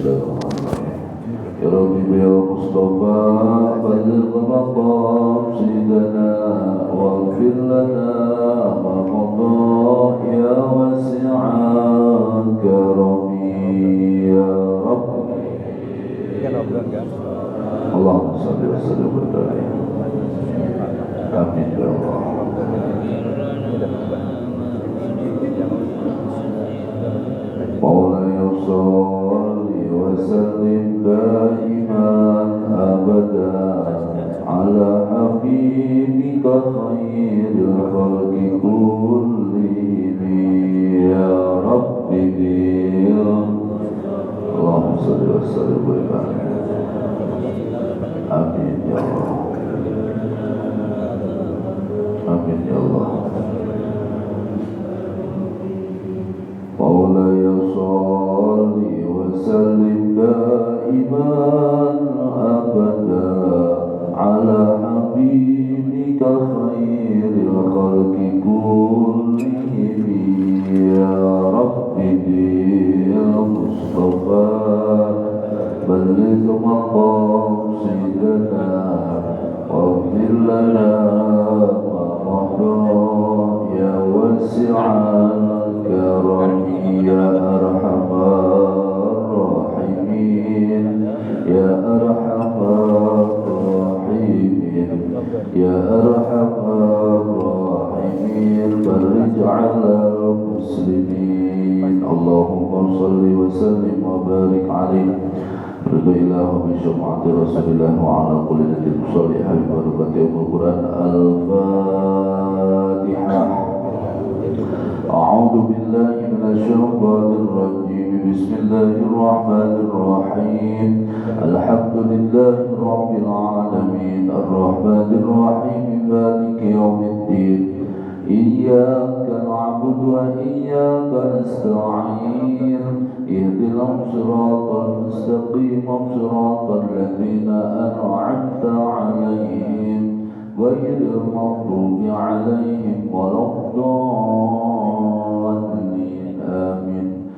Bismillahirrahmanirrahim. Ya Rabbi ya Mustafa balligh maqasidana waghfir lana ma qada ya wasi'an karami ya Rabbi. Allahumma shalli wa sallim wa barik. Amin ya Allah. Maulaya sholli wa sallim daiman abadan ala habibika khairil khalqi kullihim ya Rabbi Allahumma sholli wa sallim wa barik. Amin ya Allah. Amin ya Allah. Maulaya sholli wa sallim daiman abada ala habibika khairil khalqi kullihim ya Rabbi ya Mustafa balligh maqasidana waghfir lana ma mada ya wasi'al karami ya arhamar rahimin ya arhamar rahimin ya arhamar rahimin farij 'alal muslimin Allahumma shalli wa sallim wa barik 'alaihi ridha ilahu bi syafa'ati rasulillah wa ala kulli nabiyyin shalihah bi barakati al-Qur'an al-Fatihah. A'udzu billahi minasy syaithanir rajim. Bismillahir rahmanir rahim. Alhamdulillahi rabbil alamin arrahmanir rahim maliki yaumiddin. Iyyaka na'budu wa iyyaka nasta'in. Ihdinas siratal mustaqim siratal ladzina an'amta 'alaihim ghairil maghdubi 'alaihim waladdallin. Amin.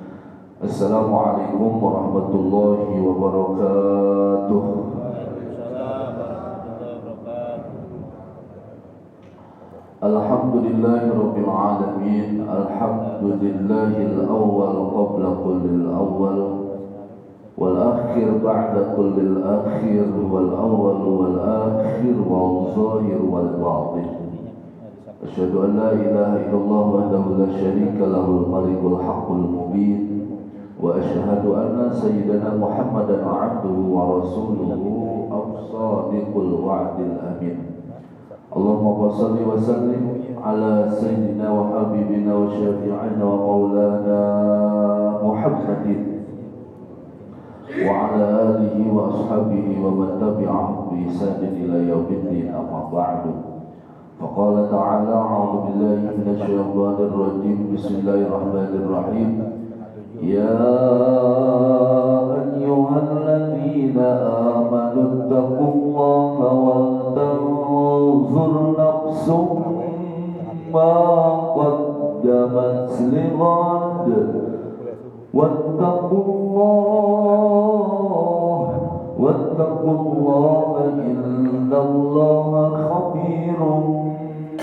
Assalamualaikum warahmatullahi wabarakatuh. Alhamdulillahi rabbil alamin. Alhamdulillahil awwal qabla kullil awwal wal akhir ba'da kullil akhir wal awwal wal akhir wal zahir wal batin. Asyhadu an la ilaha illallah wahdahu la syarika lahul malikul haqqul mubin wa asyhadu anna sayyidana Muhammadan 'abduhu wa rasuluhu as-sadiqul wa'dil amin. Allahumma shalli wa sallim ala sayyidina wa habibina wa syafi'ina wa maulana Muhammadin wa ala alihi wa ashabihi wa man tabi'ahum bi ihsanin ila yaumiddin amma ba'du. Faqala ta'ala a'udzu billahi minasy syaithanir rajim. Bismillahirrahmanirrahim. Ya ayyuhalladzina amanu taqullaha wal tanzur nafsum ma qaddamat lighad wattaqullaha innallaha khabirun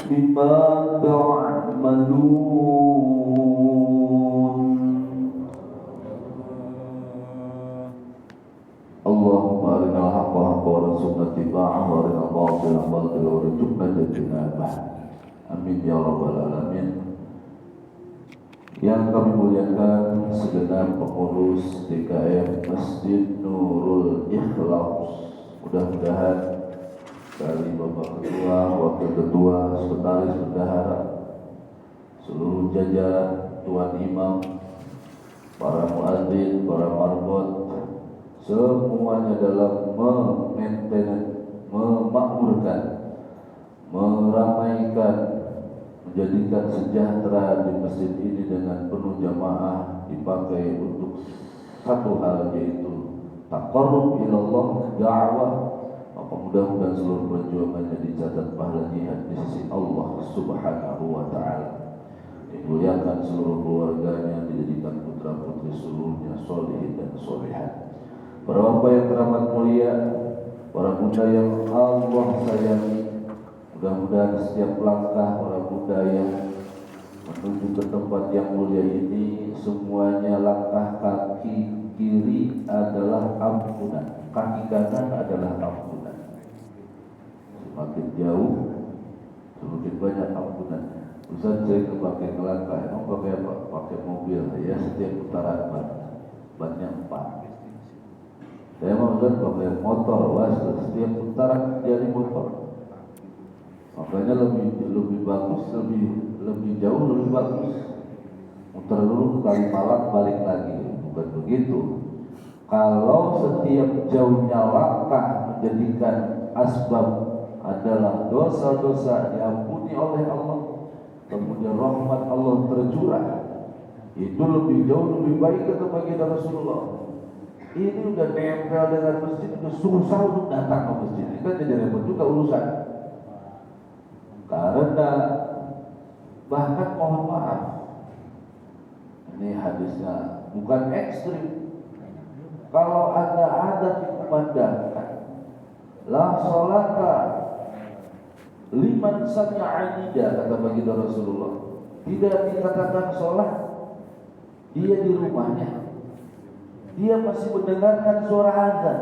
bima ta'malun. Allahumma arinal haqqa haqqan warzuqna ittiba'ahu wa arinal batila batilan warzuqna ijtinabah. Amin ya rabbal alamin. Yang kami muliakan segenap pengurus DKM Masjid Nurul Ikhlas, mudah-mudahan dari Bapak Ketua, Wakil Ketua, Sekretaris Bendahara, seluruh jajaran, Tuan Imam, para muadzin, para marbot, semuanya dalam memakmurkan, meramaikan, menjadikan sejahtera di masjid ini dengan penuh jamaah dipakai untuk satu hal, yaitu taqarrub ilallah, da'wah. Maka mudah-mudahan seluruh perjuangannya dicatat pahala jihad di sisi Allah Subhanahu wa ta'ala. Dimuliakan seluruh keluarganya, dijadikan putra-putri seluruhnya sholihin dan sholihat. para bapak yang teramat mulia, para bunda yang Allah sayangi, mudah-mudahan setiap langkah para bunda yang menuju ke tempat yang mulia ini, semuanya langkah kaki kiri adalah ampunan, kaki kanan adalah ampunan. Semakin jauh, semakin banyak ampunan. Ustaz, saya pakai kelangkah, emang pakai apa? Pakai mobil, ya setiap putaran bannya 4. Saya mau Ustaz pakai motor, wah setiap putaran jadi motor. Makanya lebih bagus, lebih jauh, lebih bagus. Muter dulu ke Kalimalang, balik lagi, bukan begitu. Kalau setiap jauhnya langkah menjadikan asbab adalah dosa-dosa diampuni oleh Allah, kemudian rahmat Allah tercurah, itu lebih jauh lebih baik kata baginda Rasulullah. Ini udah nempel dengan masjid, udah susah untuk datang ke masjid. Ini kan jadi repot juga urusan. Karena bahkan mohon maaf, ini hadisnya bukan ekstrim. Kalau ada dikumandangkan, la sholata liman sami'a nida, kata baginda Rasulullah. Tidak dikatakan sholat, dia di rumahnya, dia masih mendengarkan suara azan.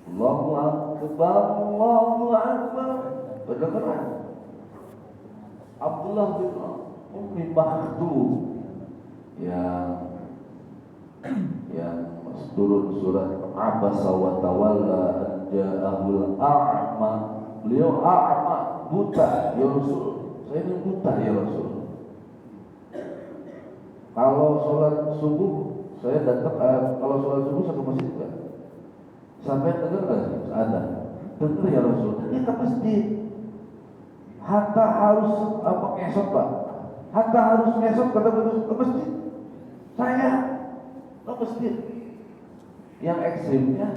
Allahu Akbar, Allahu Akbar. Kedengaran. Abdullah bin Ummi Maktum yang turun surat Abasa wa Tawalla ja'ahul a'ma. Beliau a'ma, buta, ya Rasul. Saya ini buta ya Rasul. Kalau sholat subuh saya datang, kalau sholat subuh saya ke masjid kan. Sampai dengar nggak sih? Ada. Dengar ya Rasul. Ini ke masjid. Hatta harus ngesot Pak. Hatta harus ngesot kata ke masjid. Saya ke masjid. Yang ekstrimnya,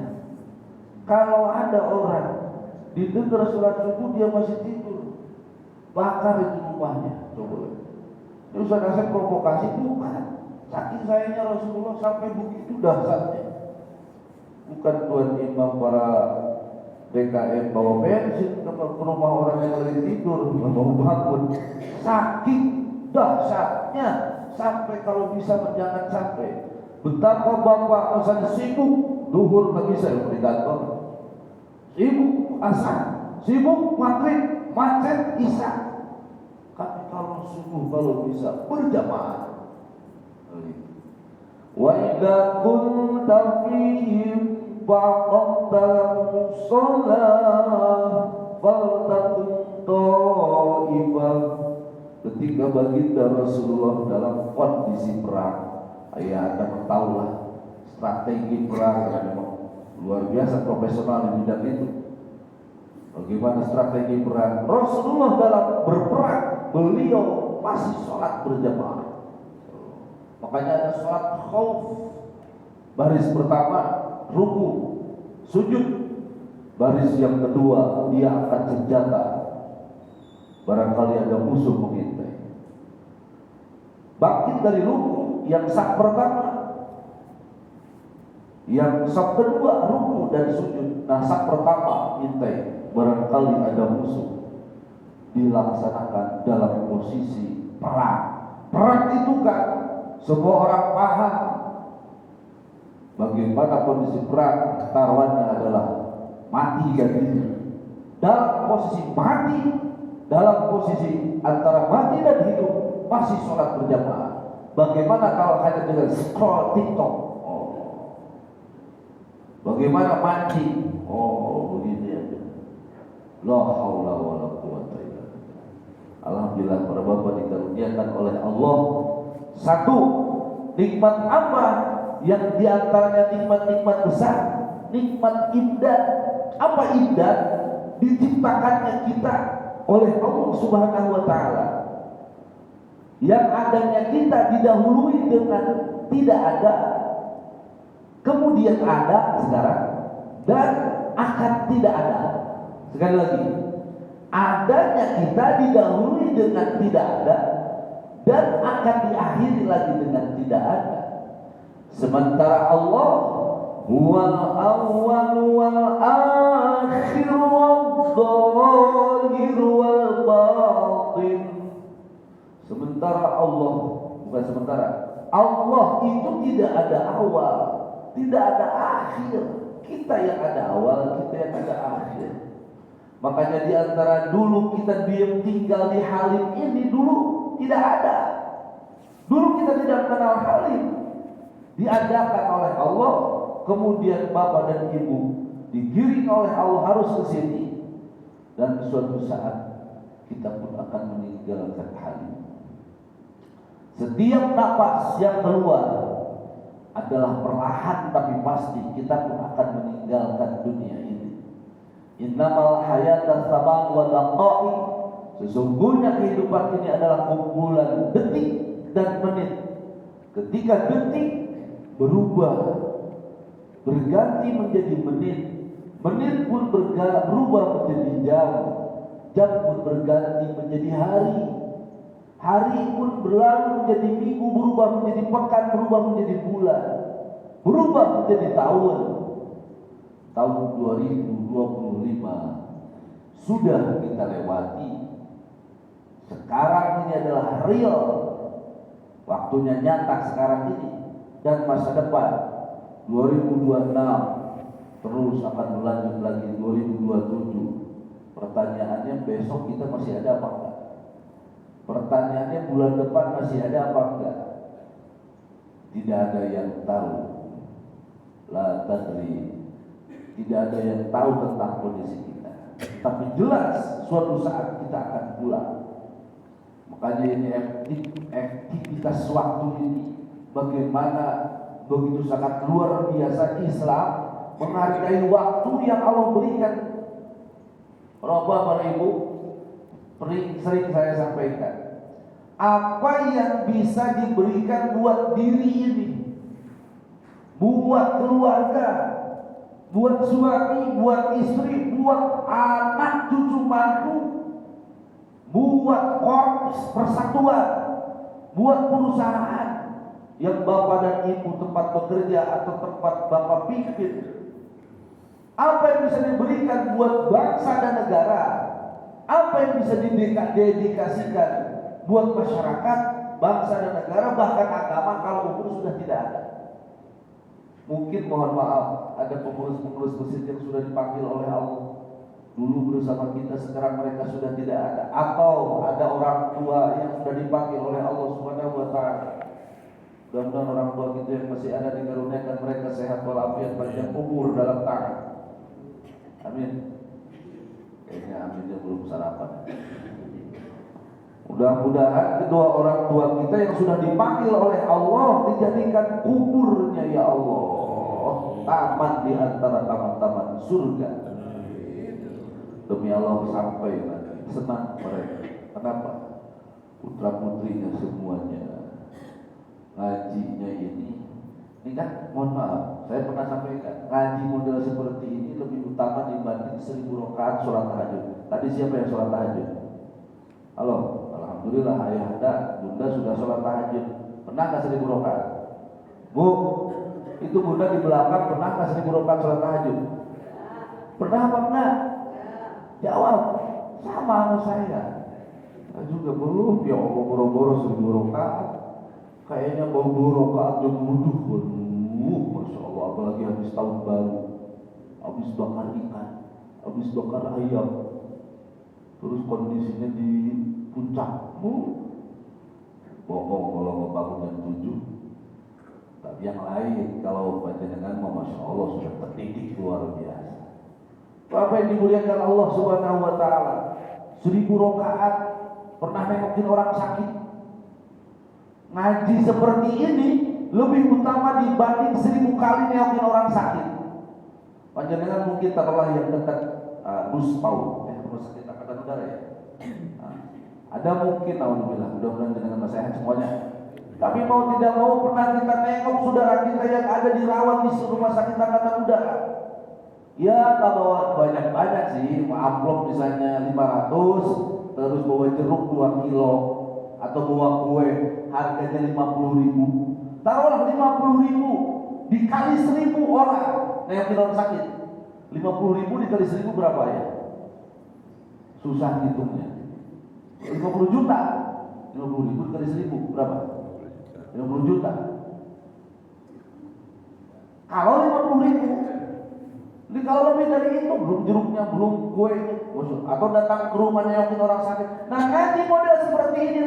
kalau ada orang didengar sholat subuh dia masih tidur, bakar itu rumahnya. Coba. Ini Ustaz Asep provokasi, bukan. Saking sayangnya Rasulullah sampai begitu dahsyatnya. Bukan tuan imam para DKM bawa bensin ke rumah orang yang lagi tidur, mau bangun. Saking dahsyatnya sampai kalau bisa jangan sampai. Betapa bapak misalnya sibuk duhur nggak bisa di kantor, sibuk asar, sibuk maghrib, macet isya. Tapi kalau subuh kalau bisa berjamaah. Wa idza kunta fihim faqamta shalah faltakum ta'ifah. Ketika baginda Rasulullah dalam kondisi perang, ya Anda tahulah strategi perang yang memang luar biasa profesional di bidang itu. Bagaimana strategi perang? Rasulullah dalam berperang, beliau masih sholat berjamaah. Makanya ada sholat khauf. Baris pertama ruku, sujud. Baris yang kedua dia angkat senjata. Barangkali ada musuh mengintai. Bangkit dari ruku, yang saf pertama, yang saf kedua ruku dan sujud. Nah saf pertama intai, barangkali ada musuh. Dilaksanakan dalam posisi perang. Perang itu kan semua orang paham bagaimana kondisi perang, taruhannya adalah mati dan hidup. Dalam posisi mati, dalam posisi antara mati dan hidup, masih sholat berjamaah. Bagaimana kalau hanya dengan scroll TikTok? Bagaimana mandi? Begini aja. La haula wala quwwata illa billah. Alhamdulillah para bapak dikaruniakan oleh Allah satu nikmat apa yang diantaranya nikmat-nikmat besar, nikmat indah. Apa indah? Diciptakannya kita oleh Allah Subhanahu wa taala. Yang adanya kita didahului dengan tidak ada, kemudian ada sekarang, dan akan tidak ada. Sekali lagi, adanya kita didahului dengan tidak ada, dan akan diakhiri lagi dengan tidak ada. Sementara Allah huwal awwal wal akhir wal zahir wal batin. Sementara Allah, bukan sementara, Allah itu tidak ada awal, tidak ada akhir. Kita yang ada awal, kita yang ada akhir. Makanya di antara dulu kita diam tinggal di Halim ini dulu tidak ada. Dulu kita tidak mengenal Halim. Diadakan oleh Allah, kemudian bapak dan ibu digiring oleh Allah harus ke sini, dan suatu saat kita pun akan meninggalkan Halim. Setiap napas yang keluar adalah perlahan tapi pasti kita pun akan meninggalkan dunia ini. Innamal hayata saban wa daqa'i. Sesungguhnya kehidupan ini adalah kumpulan detik dan menit. Ketika detik berubah, berganti menjadi menit, menit pun berubah menjadi jam, jam pun berganti menjadi hari, hari pun berlalu menjadi minggu, berubah menjadi pekan, berubah menjadi bulan, berubah menjadi tahun. Tahun 2025 sudah kita lewati. Sekarang ini adalah real, waktunya nyata sekarang ini. Dan masa depan 2026 terus akan berlanjut lagi 2027. Pertanyaannya besok kita masih ada apa enggak? Pertanyaannya bulan depan masih ada apa enggak? Tidak ada yang tahu. La tadri. Tidak ada yang tahu tentang kondisi kita. Tapi jelas suatu saat kita akan pulang. Makanya ini aktivitas waktu ini, bagaimana begitu sangat luar biasa Islam menghargai waktu yang Allah berikan. Bapak Ibu, sering saya sampaikan, apa yang bisa diberikan buat diri ini, buat keluarga, buat suami, buat istri, buat anak cucu mantu, buat korps persatuan, buat perusahaan yang bapak dan ibu tempat bekerja atau tempat bapak pimpin. Apa yang bisa diberikan buat bangsa dan negara? Apa yang bisa didedikasikan buat masyarakat, bangsa dan negara, bahkan agama kalau umur sudah tidak ada? Mungkin mohon maaf, ada pengurus-pengurus masjid yang sudah dipanggil oleh Allah dulu bersama kita, sekarang mereka sudah tidak ada. Atau ada orang tua yang sudah dipanggil oleh Allah Subhanahu wa Ta'ala. Mudah-mudahan orang tua kita yang masih ada dikaruniakan mereka sehat walafiat, panjang umur dalam tangan. Amin. Kayaknya aminnya belum sarapan. Mudah-mudahan kedua orang tua kita yang sudah dipanggil oleh Allah dijadikan kuburnya ya Allah taman di antara taman-taman surga. Demi Allah sampai nanti senang mereka. Kenapa? Putra putrinya semuanya ngajinya ini kan, mohon maaf, saya pernah sampaikan, ngaji model seperti ini lebih utama dibanding 1000 rakaat sholat tahajud. Tadi siapa yang sholat tahajud? Halo, alhamdulillah ayah anda, bunda sudah sholat tahajud. Pernah nggak 1000 rakaat? Bu, itu bunda di belakang pernah nggak 1000 rakaat sholat tahajud? Pernah apa enggak? Jawab, sama saya. Saya juga belum, ya Allah boro-boro 1000 rakaat. Kayaknya bau rakaat yang wudhu, masya Allah, apalagi habis tahun baru, habis bakar ikan, habis bakar ayam, terus kondisinya di puncak, bohong kalau ngebangun jam 7. Tapi yang lain kalau panjenengan masya Allah sudah terdidik luar biasa. Apa yang dimuliakan Allah Subhanahu wa Ta'ala, 1000 rakaat, pernah nengokin orang sakit. Ngaji seperti ini lebih utama dibanding 1000 kali nengokin orang sakit. Panjenengan mungkin taruhlah yang dekat Buspau, rumah sakit angkatan udara ya. Ada mungkin, alhamdulillah, mudah-mudahan jenengan sehat semuanya. Tapi mau tidak mau pernah kita nengok saudara kita yang ada dirawat di rumah sakit angkatan udara. Ya nggak bawa banyak-banyak sih, amplop misalnya 500, terus bawa jeruk 2 kilo, atau bawa kue harganya 50.000. Taruhlah 50.000 dikali 1.000 orang yang orang sakit. 50.000 dikali 1.000 berapa ya? Susah hitungnya. 50 juta. 50.000 dikali 1.000 berapa? 50 juta. Kalau 50.000, jadi kalau lebih dari itu, belum jeruknya, belum kue, atau datang ke rumah nengokin orang sakit. Nah, ngaji model seperti ini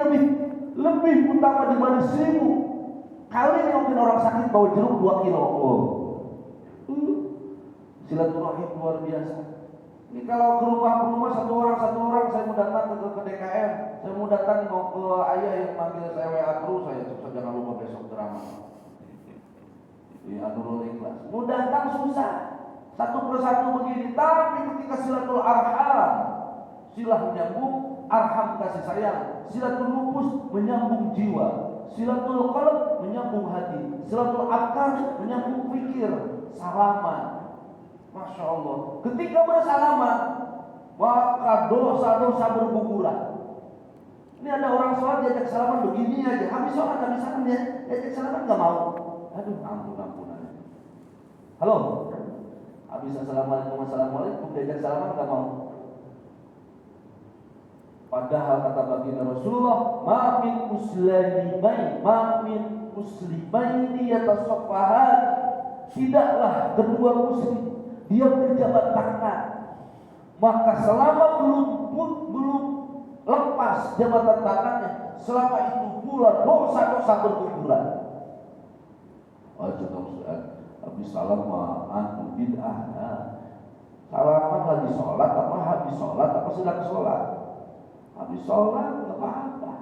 lebih utama dibanding 1.000. Kali nengokin orang sakit bawa jeruk 2 kilo. Oh. Silaturahim luar biasa. Ini kalau ke rumah satu orang, saya mau datang ke DKM, saya mau datang mau ke ayah yang manggil saya WA terus, saya jangan lupa besok drama. Ya, Nurul Ikhlas. Mau datang susah, satu persatu begini. Tapi ketika silatul arham, silah menyambung, arham kasih sayang, silatul nufus menyambung jiwa, silatul qalb menyambung hati, silatul akal menyambung pikir, salaman. Masya Allah. Ketika bersalaman, maka dosa-dosa berguguran. Ini ada orang sholat diajak salaman begini aja, habis sholat ya, diajak salaman nggak mau. Aduh, ampun aja. Halo, habis assalamualaikum diajak salaman nggak mau. Padahal kata baginda Rasulullah, ma min muslimaini yatasaffahan, tidaklah kedua muslim dia berjabat tangan, maka selama belum lepas jabatan tangannya, selama itu pula dosa-dosa berguguran. Habis salam antum bid'ah. Salaman lagi sholat habis sholat sedang sholat? Habis sholat nggak apa-apa.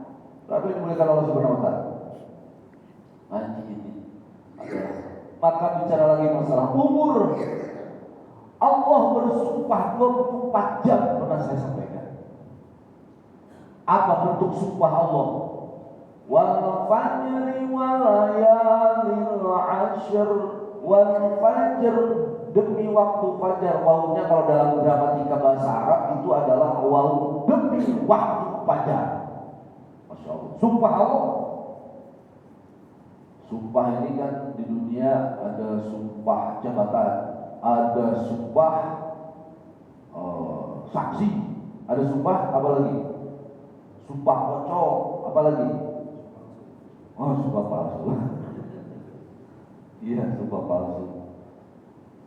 Tapi dimuliakan Allah Subhanahu Wa Taala. Nanti ini maka bicara lagi masalah umur. Allah bersumpah 24 jam, pernah saya sampaikan. Apa bentuk sumpah Allah? Wal fajri wal layalil ashr, wal fajr, demi waktu fajar. Wawunya kalau dalam gramatika bahasa Arab itu adalah wawu demi waktu fajar. Masya Allah. Sumpah Allah. Sumpah ini kan di dunia ada sumpah jabatan, ada sumpah saksi, ada sumpah apa lagi? Sumpah pocong, apa lagi? Oh, sumpah palsu. Iya, sumpah palsu.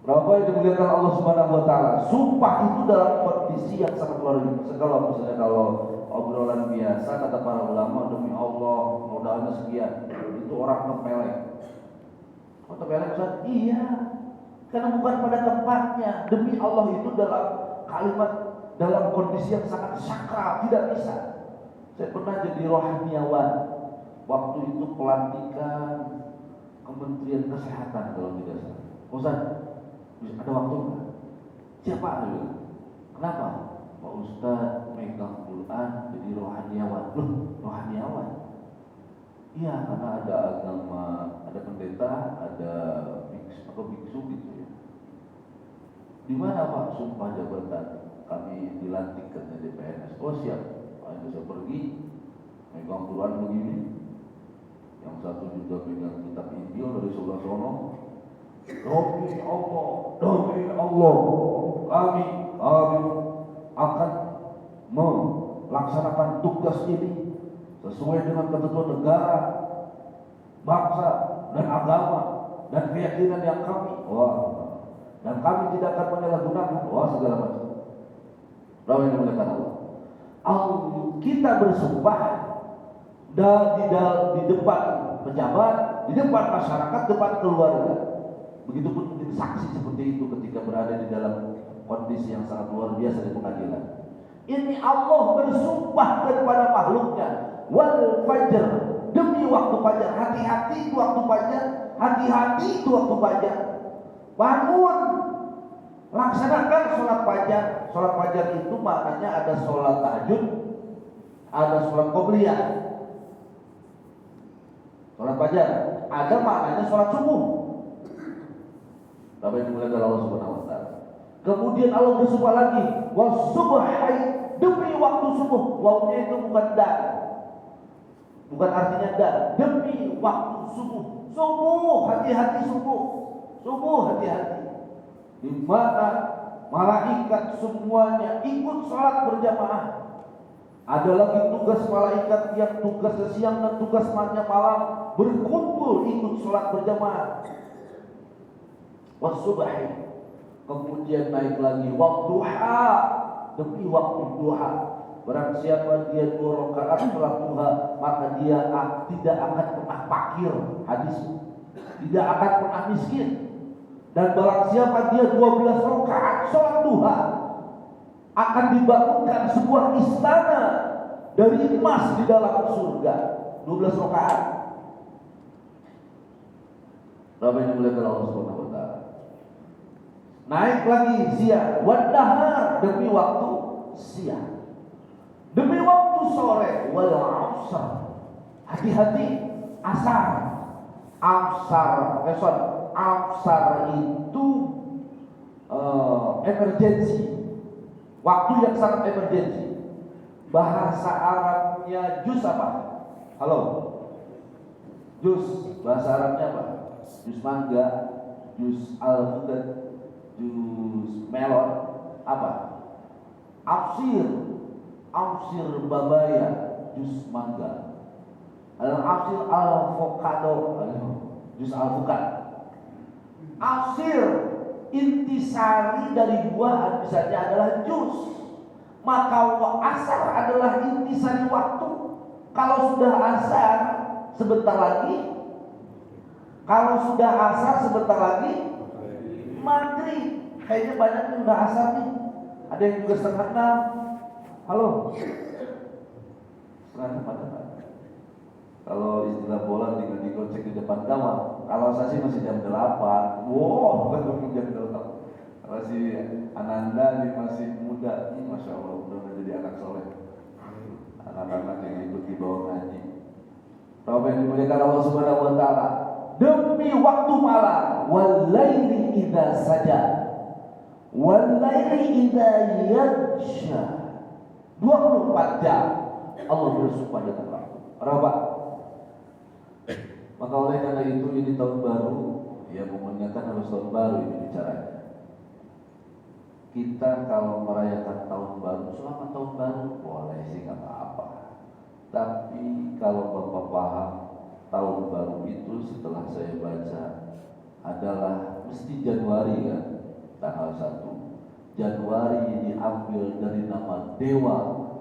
Berapa yang dimuliakan Allah Subhanahu Wa Taala? Sumpah itu dalam kondisi yang sangat luar biasa. Kalau obrolan biasa kata para ulama, demi Allah modalnya sekian, itu orang tempeleng. Oh, tempeleng Ustaz? Iya. Karena bukan pada tempatnya. Demi Allah itu dalam kalimat, dalam kondisi yang sangat sakral, tidak bisa. Saya pernah jadi rohaniawan. Waktu itu pelantikan Kementerian Kesehatan kalau tidak salah. Ustaz, ada waktu enggak? Siapa itu? Kenapa? Pak Ustaz megang Quran jadi rohaniawan. Loh, rohaniawan? Iya, karena ada agama, ada pendeta, ada biksu gitu ya. Di mana Pak sumpah jabatan? Kami dilantik ke DPNS. Oh siap. Pak saya pergi megang Quran begini. Yang satu juga pegang kitab Injil dari sebelah sono. Demi Allah, kami akan melaksanakan tugas ini sesuai dengan ketentuan negara, bangsa, dan agama, dan keyakinan yang kami. Dan kami tidak akan menyalahgunakan. Segala macam. Lalu yang dimuliakan Allah. Kita bersumpah di depan pejabat, di depan masyarakat, depan keluarga. Begitupun mungkin saksi seperti itu ketika berada di dalam kondisi yang sangat luar biasa di pengadilan. Ini Allah bersumpah kepada makhluknya. Wal fajr, demi waktu fajar. Hati-hati itu waktu fajar. Hati-hati itu waktu fajar. Bangun, laksanakan sholat fajar. Sholat fajar itu maknanya ada sholat tahajud, ada sholat qobliyah. Sholat fajar ada maknanya sholat subuh. Tapi dimuliakan Allah Subhanahu Wa Taala. Kemudian Allah bersumpah lagi, wasubhi, demi waktu subuh. Wawunya itu bukan dan, bukan artinya dan. Demi waktu subuh. Subuh, hati-hati subuh. Subuh, hati-hati. Di mana malaikat semuanya ikut sholat berjamaah. Ada lagi tugas malaikat yang tugasnya siang dan tugasnya malam berkumpul ikut sholat berjamaah. Wasubahi, kemudian naik lagi waktuha, demi waktu duha. Barang siapa dia 2 rakaat sholat duha, maka dia tidak akan pernah fakir, hadis, tidak akan pernah miskin. Dan barang siapa dia 12 rakaat sholat duha, akan dibangunkan sebuah istana dari emas di dalam surga. 12 rakaat. Berapa yang dimuliakan Allah Subhanahu wa taala. Naik lagi siang, wadahar, demi waktu siang, demi waktu sore, wal asar, hati-hati asar. Asar itu emergency, waktu yang sangat emergency. Bahasa Arabnya jus apa? Halo, jus bahasa Arabnya apa? Jus mangga, jus alpukat, jus melon, apa? Afsir babaya, jus mangga. Afsir avocado, jus alpukat. Afsir intisari dari buah misalnya adalah jus. Maka asar adalah intisari waktu. Kalau sudah asar sebentar lagi, maghrib. Kayaknya banyak yang udah asar nih. Ada yang juga 5:30. Halo, 5:30 ada Pak? Kalau istilah bola tinggal digocek di depan gawang. Kalau saya sih masih jam 8. Wow, bukan jam 8. Kalau si Ananda ini masih muda, masya Allah, udah menjadi anak soleh. Anak-anak yang ikut di bawah ngaji. Tahu yang dimuliakan Allah Subhanahu wa taala. Demi waktu malam, walaili idza saja, walaili idza yadsha. 24 jam Allah bersumpah dengan waktu. Berapa? Maka oleh karena itu ini tahun baru, ya mengingatkan harus tahun baru ini bicaranya. Kita kalau merayakan tahun baru, selamat tahun baru, boleh sih nggak apa-apa. Tapi kalau Bapak paham, tahun baru itu setelah saya baca adalah mesti Januari kan, tanggal 1 Januari diambil dari nama dewa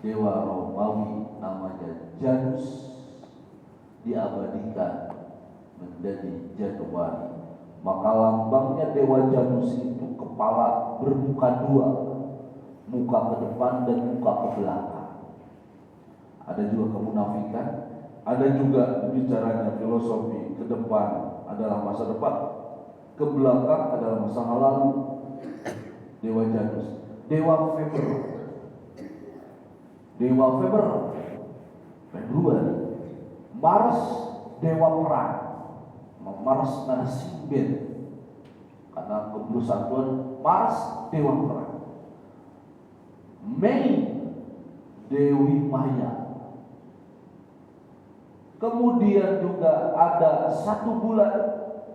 Romawi namanya Janus, diabadikan menjadi Januari. Maka lambangnya dewa Janus itu kepala bermuka 2, muka ke depan dan muka ke belakang. Ada juga kemunafikan, ada juga bicaranya filosofi. Ke depan adalah masa depan, ke belakang adalah masa lalu. Dewa Janus, dewa Februari. Mars, dewa perang, Mars narasimbet, karena kebersatuan. Mars, dewa perang. Mei, Dewi Maya. Kemudian juga ada 1 bulan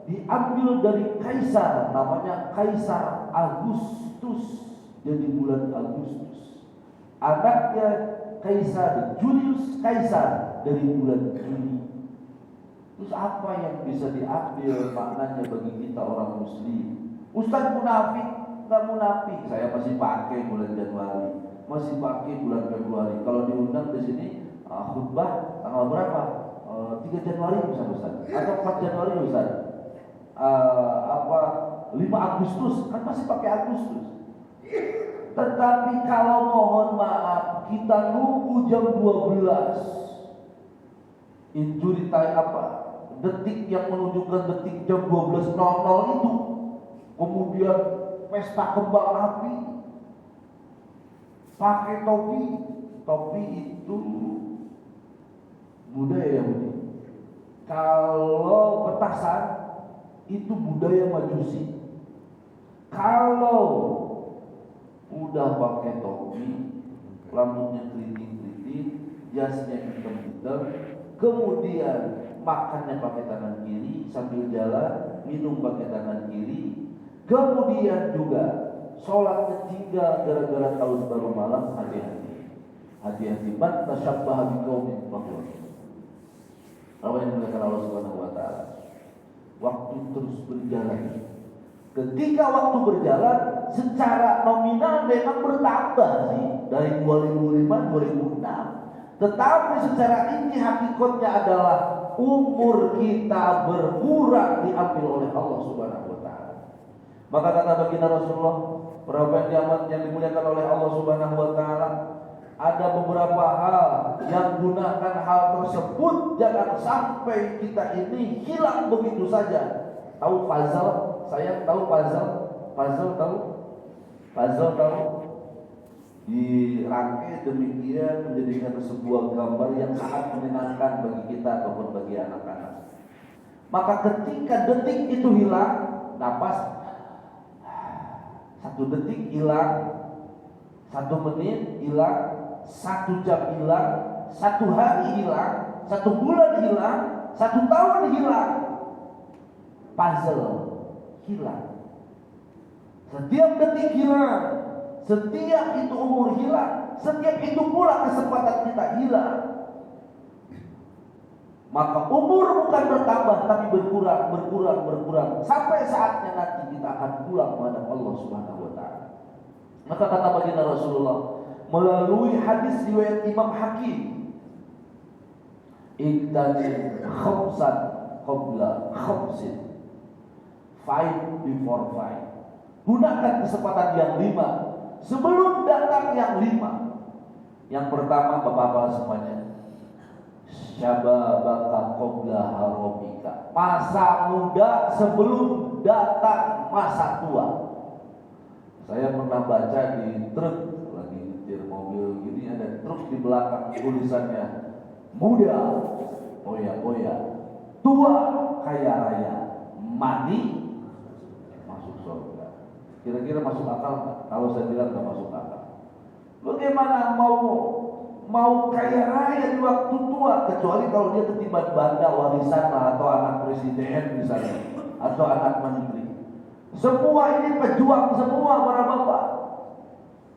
diambil dari kaisar, namanya Kaisar Agustus, jadi bulan Agustus. Anaknya Kaisar Julius Kaisar dari bulan Juli. Terus apa yang bisa diambil maknanya bagi kita orang muslim? Ustaz munafik? Enggak munafik. Saya masih pakai bulan Januari, masih pakai bulan Februari. Kalau diundang di sini khutbah tanggal berapa? 3 Januari Ustaz, atau 4 Januari Ustaz, 5 Agustus, kan masih pakai Agustus. Tetapi kalau mohon maaf kita nunggu jam 12, injury time detik yang menunjukkan detik jam 12.00 itu, kemudian pesta kembang api, pakai topi itu budaya Yahudi. Kalau petasan itu budaya Majusi. Kalau udah pakai topi, rambutnya keriting-keriting, jasnya hitam-hitam, kemudian makannya pakai tangan kiri, sambil jalan minum pakai tangan kiri. Kemudian juga sholat ketinggal gara-gara tahun baru malam, hati-hati. Hati-hati, man tasyabbaha biqaumin fahuwa. Apa yang dimuliakan Allah Subhanahu wa taala. Waktu terus berjalan. Ketika waktu berjalan, secara nominal memang bertambah sih dari 2005 2006. Tetapi secara inti hakikatnya adalah umur kita berkurang diambil oleh Allah Subhanahu wa taala. Maka kata baginda Rasulullah, para yang dimuliakan oleh Allah Subhanahu wa taala, ada beberapa hal yang gunakan hal tersebut jangan sampai kita ini hilang begitu saja. Tahu puzzle? Saya tahu puzzle. Puzzle tahu? Dirangkai demikian menjadikan sebuah gambar yang sangat menyenangkan bagi kita ataupun bagi anak-anak. Maka ketika detik itu hilang, napas 1 detik hilang, 1 menit hilang, 1 jam hilang, 1 hari hilang, 1 bulan hilang, 1 tahun hilang. Puzzle hilang. Setiap detik hilang, setiap itu umur hilang, setiap itu pula kesempatan kita hilang. Maka umur bukan bertambah tapi berkurang sampai saatnya nanti kita akan pulang kepada Allah Subhanahu wa taala. Maka kata baginda Rasulullah melalui hadis riwayat Imam Hakim, "Iqtanim khamsan qabla khamsin." 5 before 5. Gunakan kesempatan yang 5 sebelum datang yang 5. Yang pertama, Bapak-bapak semuanya, syababaka qabla haromika. Masa muda sebelum datang masa tua. Saya pernah baca di truk, lagi nyetir mobil gini, ada truk di belakang tulisannya muda oya-oya, tua kaya raya, mati masuk surga. Kira-kira masuk akal nggak? Kalau saya bilang nggak masuk akal. Bagaimana mau kaya raya di waktu tua, kecuali kalau dia ketiban banda warisan lah, atau anak presiden misalnya, atau anak menteri. Semua ini pejuang semua para bapak.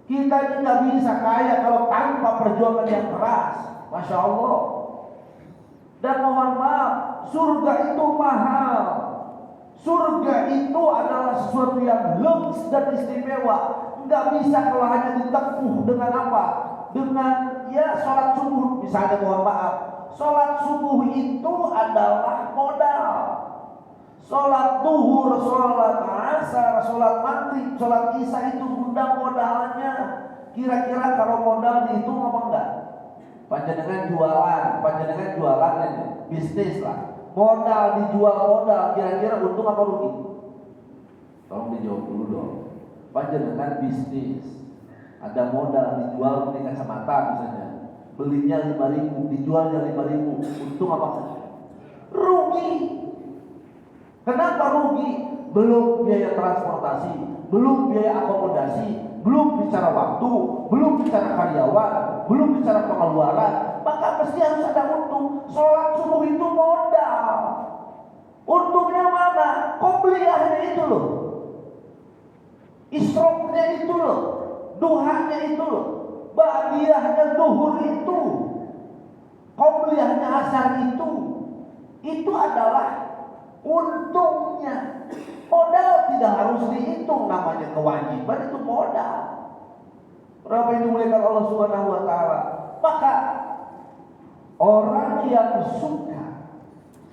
Kita ini nggak bisa kaya kalau tanpa perjuangan yang keras. Masya Allah. Dan mohon maaf, surga itu mahal. Surga itu adalah sesuatu yang luks dan istimewa. Nggak bisa kalau hanya ditempuh dengan apa? Dengan ya sholat subuh misalnya, mohon maaf. Sholat subuh itu adalah modal. Sholat duhur, sholat asar, sholat maghrib, sholat isya itu gudang modalnya. Kira-kira kalau modal dihitung apa enggak? Panjenengan jualan ini, bisnis lah. Modal dijual modal, kira-kira untung apa rugi? Tolong dijawab dulu dong. Panjenengan bisnis, ada modal dijual beli kacamata misalnya, belinya 5.000, dijualnya 5.000, untung apa enggak? Rugi. Kenapa rugi? Belum biaya transportasi, belum biaya akomodasi, belum bicara waktu, belum bicara karyawan, belum bicara pengeluaran. Maka mesti harus ada untung. Sholat subuh itu modal. Untungnya mana? Qobliyahnya itu loh, isroknya itu loh, duhanya itu loh, ba'diyahnya duhur itu, qobliyahnya asar itu adalah untungnya. Modal tidak harus dihitung, namanya kewajiban itu modal. Berapa yang dimuliakan Allah Subhanahu wa taala. Maka orang yang suka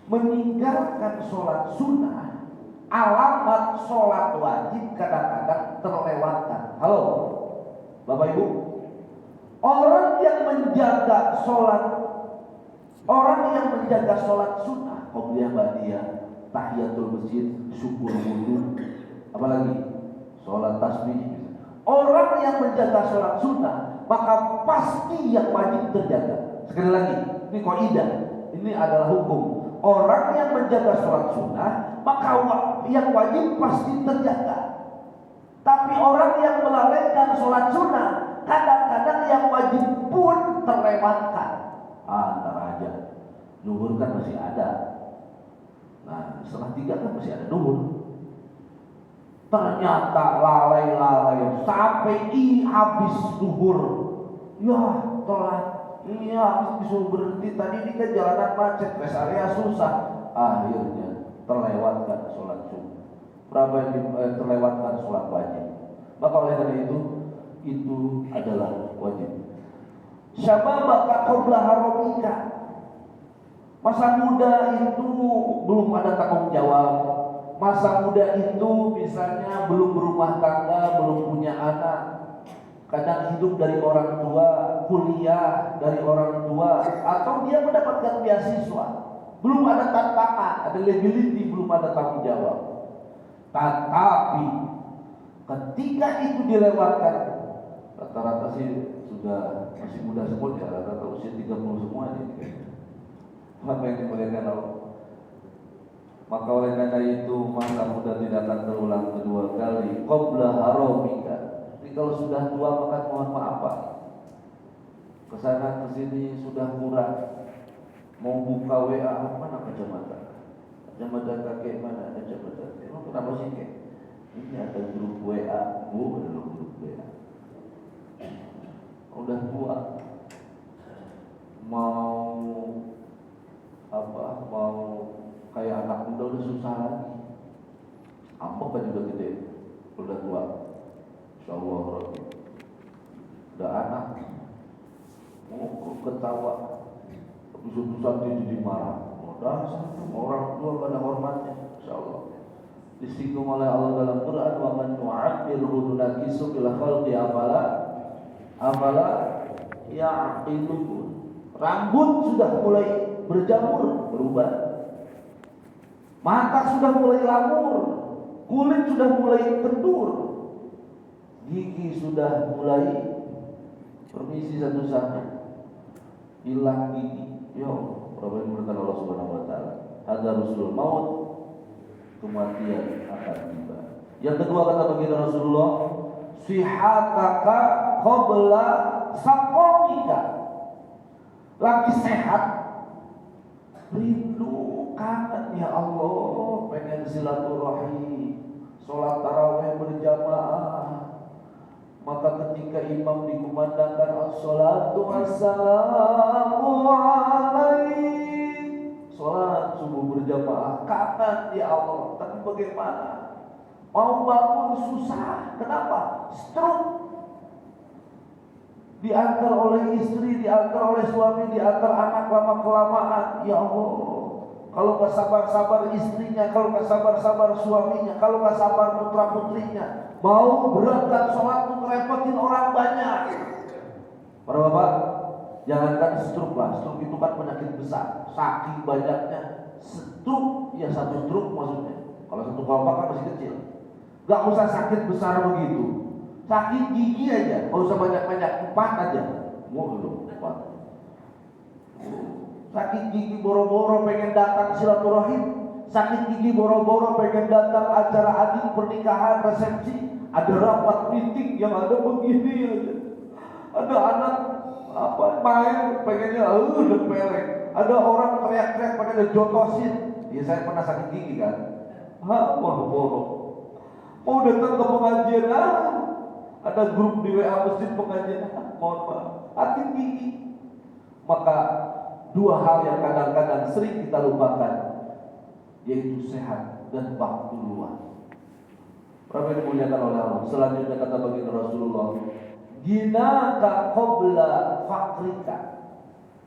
meninggalkan sholat sunnah, alamat sholat wajib kadang-kadang terlewatkan. Halo Bapak Ibu, orang yang menjaga sholat sunnah, qobliyah ba'diyah, tahiyatul masjid, syukur wudu, apalagi sholat tasbih. Orang yang menjaga sholat sunnah, maka pasti yang wajib terjaga. Sekali lagi, ini kaidah, ini adalah hukum. Orang yang menjaga sholat sunnah, maka yang wajib pasti terjaga. Tapi orang yang melalaikan sholat sunnah, kadang-kadang yang wajib pun terlewatkan. Antara aja Zuhur kan masih ada. Nah, setengah 3 kan masih ada zuhur. Ternyata lalai-lalai sampai habis zuhur. Ya, telat. Iya, habis disuruh berhenti. Tadi ini kan jalanan macet, rest area susah. Akhirnya terlewatkan sholat subuh. Berapa yang terlewatkan sholat wajib. Maka oleh karena itu adalah wajib. Syababaka qabla haramika. Masa muda itu belum ada tanggung jawab. Masa muda itu misalnya belum berumah tangga, belum punya anak. Kadang hidup dari orang tua, kuliah dari orang tua, atau dia mendapatkan beasiswa. Belum ada tantangan, ada liability, belum ada tanggung jawab. Tetapi ketika itu dilewatkan, rata-rata sih sudah masih muda semua ya, rata-rata usia 30 semua nih. Apa yang dimuliakan Allah? Maka oleh karena itu masa muda tidak akan terulang kedua kali. Qabla haramika. Jadi kalau sudah tua maka mohon maaf Pak. Kesana kesini sudah kurang. Mau buka WA mana kacamata? Kacamata kakek mana? Kacamata. Kenapa sih kek? Ini ada grup WA. Ada grup WA. Udah tua. Mau kayak anak muda udah susah lagi. Ambek kan juga gede, udah tua. Insyaallah Rabbi. Udah anak, ketawa, habis-habisan dia jadi marah. Udah orang tua pada hormatnya, insyaallah. Disinggung oleh Allah dalam Quran, wa man nu'ammirhu nunakisu fil khalqi afala ya'qilun. Rambut sudah mulai berjamur, berubah. Mata sudah mulai lamur, kulit sudah mulai kendur, gigi sudah mulai permisi satu-satu, hilang gigi. Yo, berapa yang berkata Allah Subhanahu Wa Taala. Ada Rasulul Maut, kematian akan tiba. Yang kedua kata baginda Rasulullah, sihataka qabla saqamika. Lagi sehat, rindu, kangen ya Allah, pengen silaturahmi, sholat tarawih berjamaah. Maka ketika imam dikumandangkan as-salatu wassalamu alaik, sholat subuh berjamaah, kangen ya Allah. Tapi bagaimana? Mau bangun susah. Kenapa? Stroke. Diantar oleh istri, diantar oleh suami, diantar anak lama-kelamaan. Ya Allah, kalau gak sabar-sabar istrinya, kalau gak sabar-sabar suaminya, kalau gak sabar putra-putrinya, mau berangkat sholat tuh ngerepotin orang banyak. Para bapak, jangankan stroke lah, stroke itu kan penyakit besar. Saking banyaknya stroke, ya satu stroke maksudnya. Kalau satu kelompok kan masih kecil. Gak usah sakit besar begitu. Sakit gigi aja, gak usah banyak-banyak, 4 aja. Mau belum 4. Sakit gigi boro-boro pengen datang silaturahim, sakit gigi boro-boro pengen datang acara adik pernikahan, resepsi, ada rapat meeting yang ada begini aja. Ada anak main pengennya depelek. Ada orang teriak-teriak pengen jotosin. Ya saya pernah sakit gigi kan. Boro-boro. Mau datang ke pengajian ada grup di WA masjid pengajian, mohon maaf, sakit gigi. Maka 2 hal yang kadang-kadang sering kita lupakan, yaitu sehat dan waktu luang. Berapa yang dimuliakan oleh Allah. Selanjutnya kata baginda Rasulullah, ginaka qabla fakrika.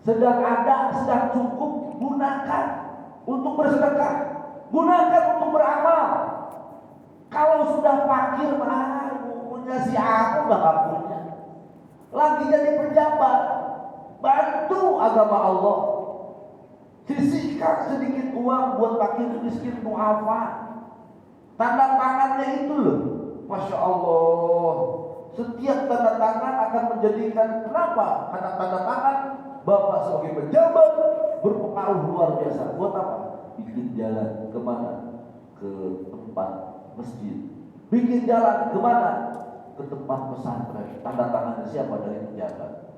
Sedang ada, sedang cukup, gunakan untuk bersedekah, gunakan untuk beramal. Kalau sudah fakir punya si aku udah gak punya. Lagi jadi pejabat, bantu agama Allah. Sisihkan sedikit uang buat fakir miskin mu'afa. Tanda tangannya itu loh, Masya Allah. Setiap tanda tangan akan menjadikan, kenapa? Karena tanda tangan Bapak sebagai pejabat berpengaruh luar biasa. Buat apa? Bikin jalan kemana? Ke tempat masjid. Bikin jalan kemana? Ke tempat pesantren. Tanda tangan siapa? Dari pejabat.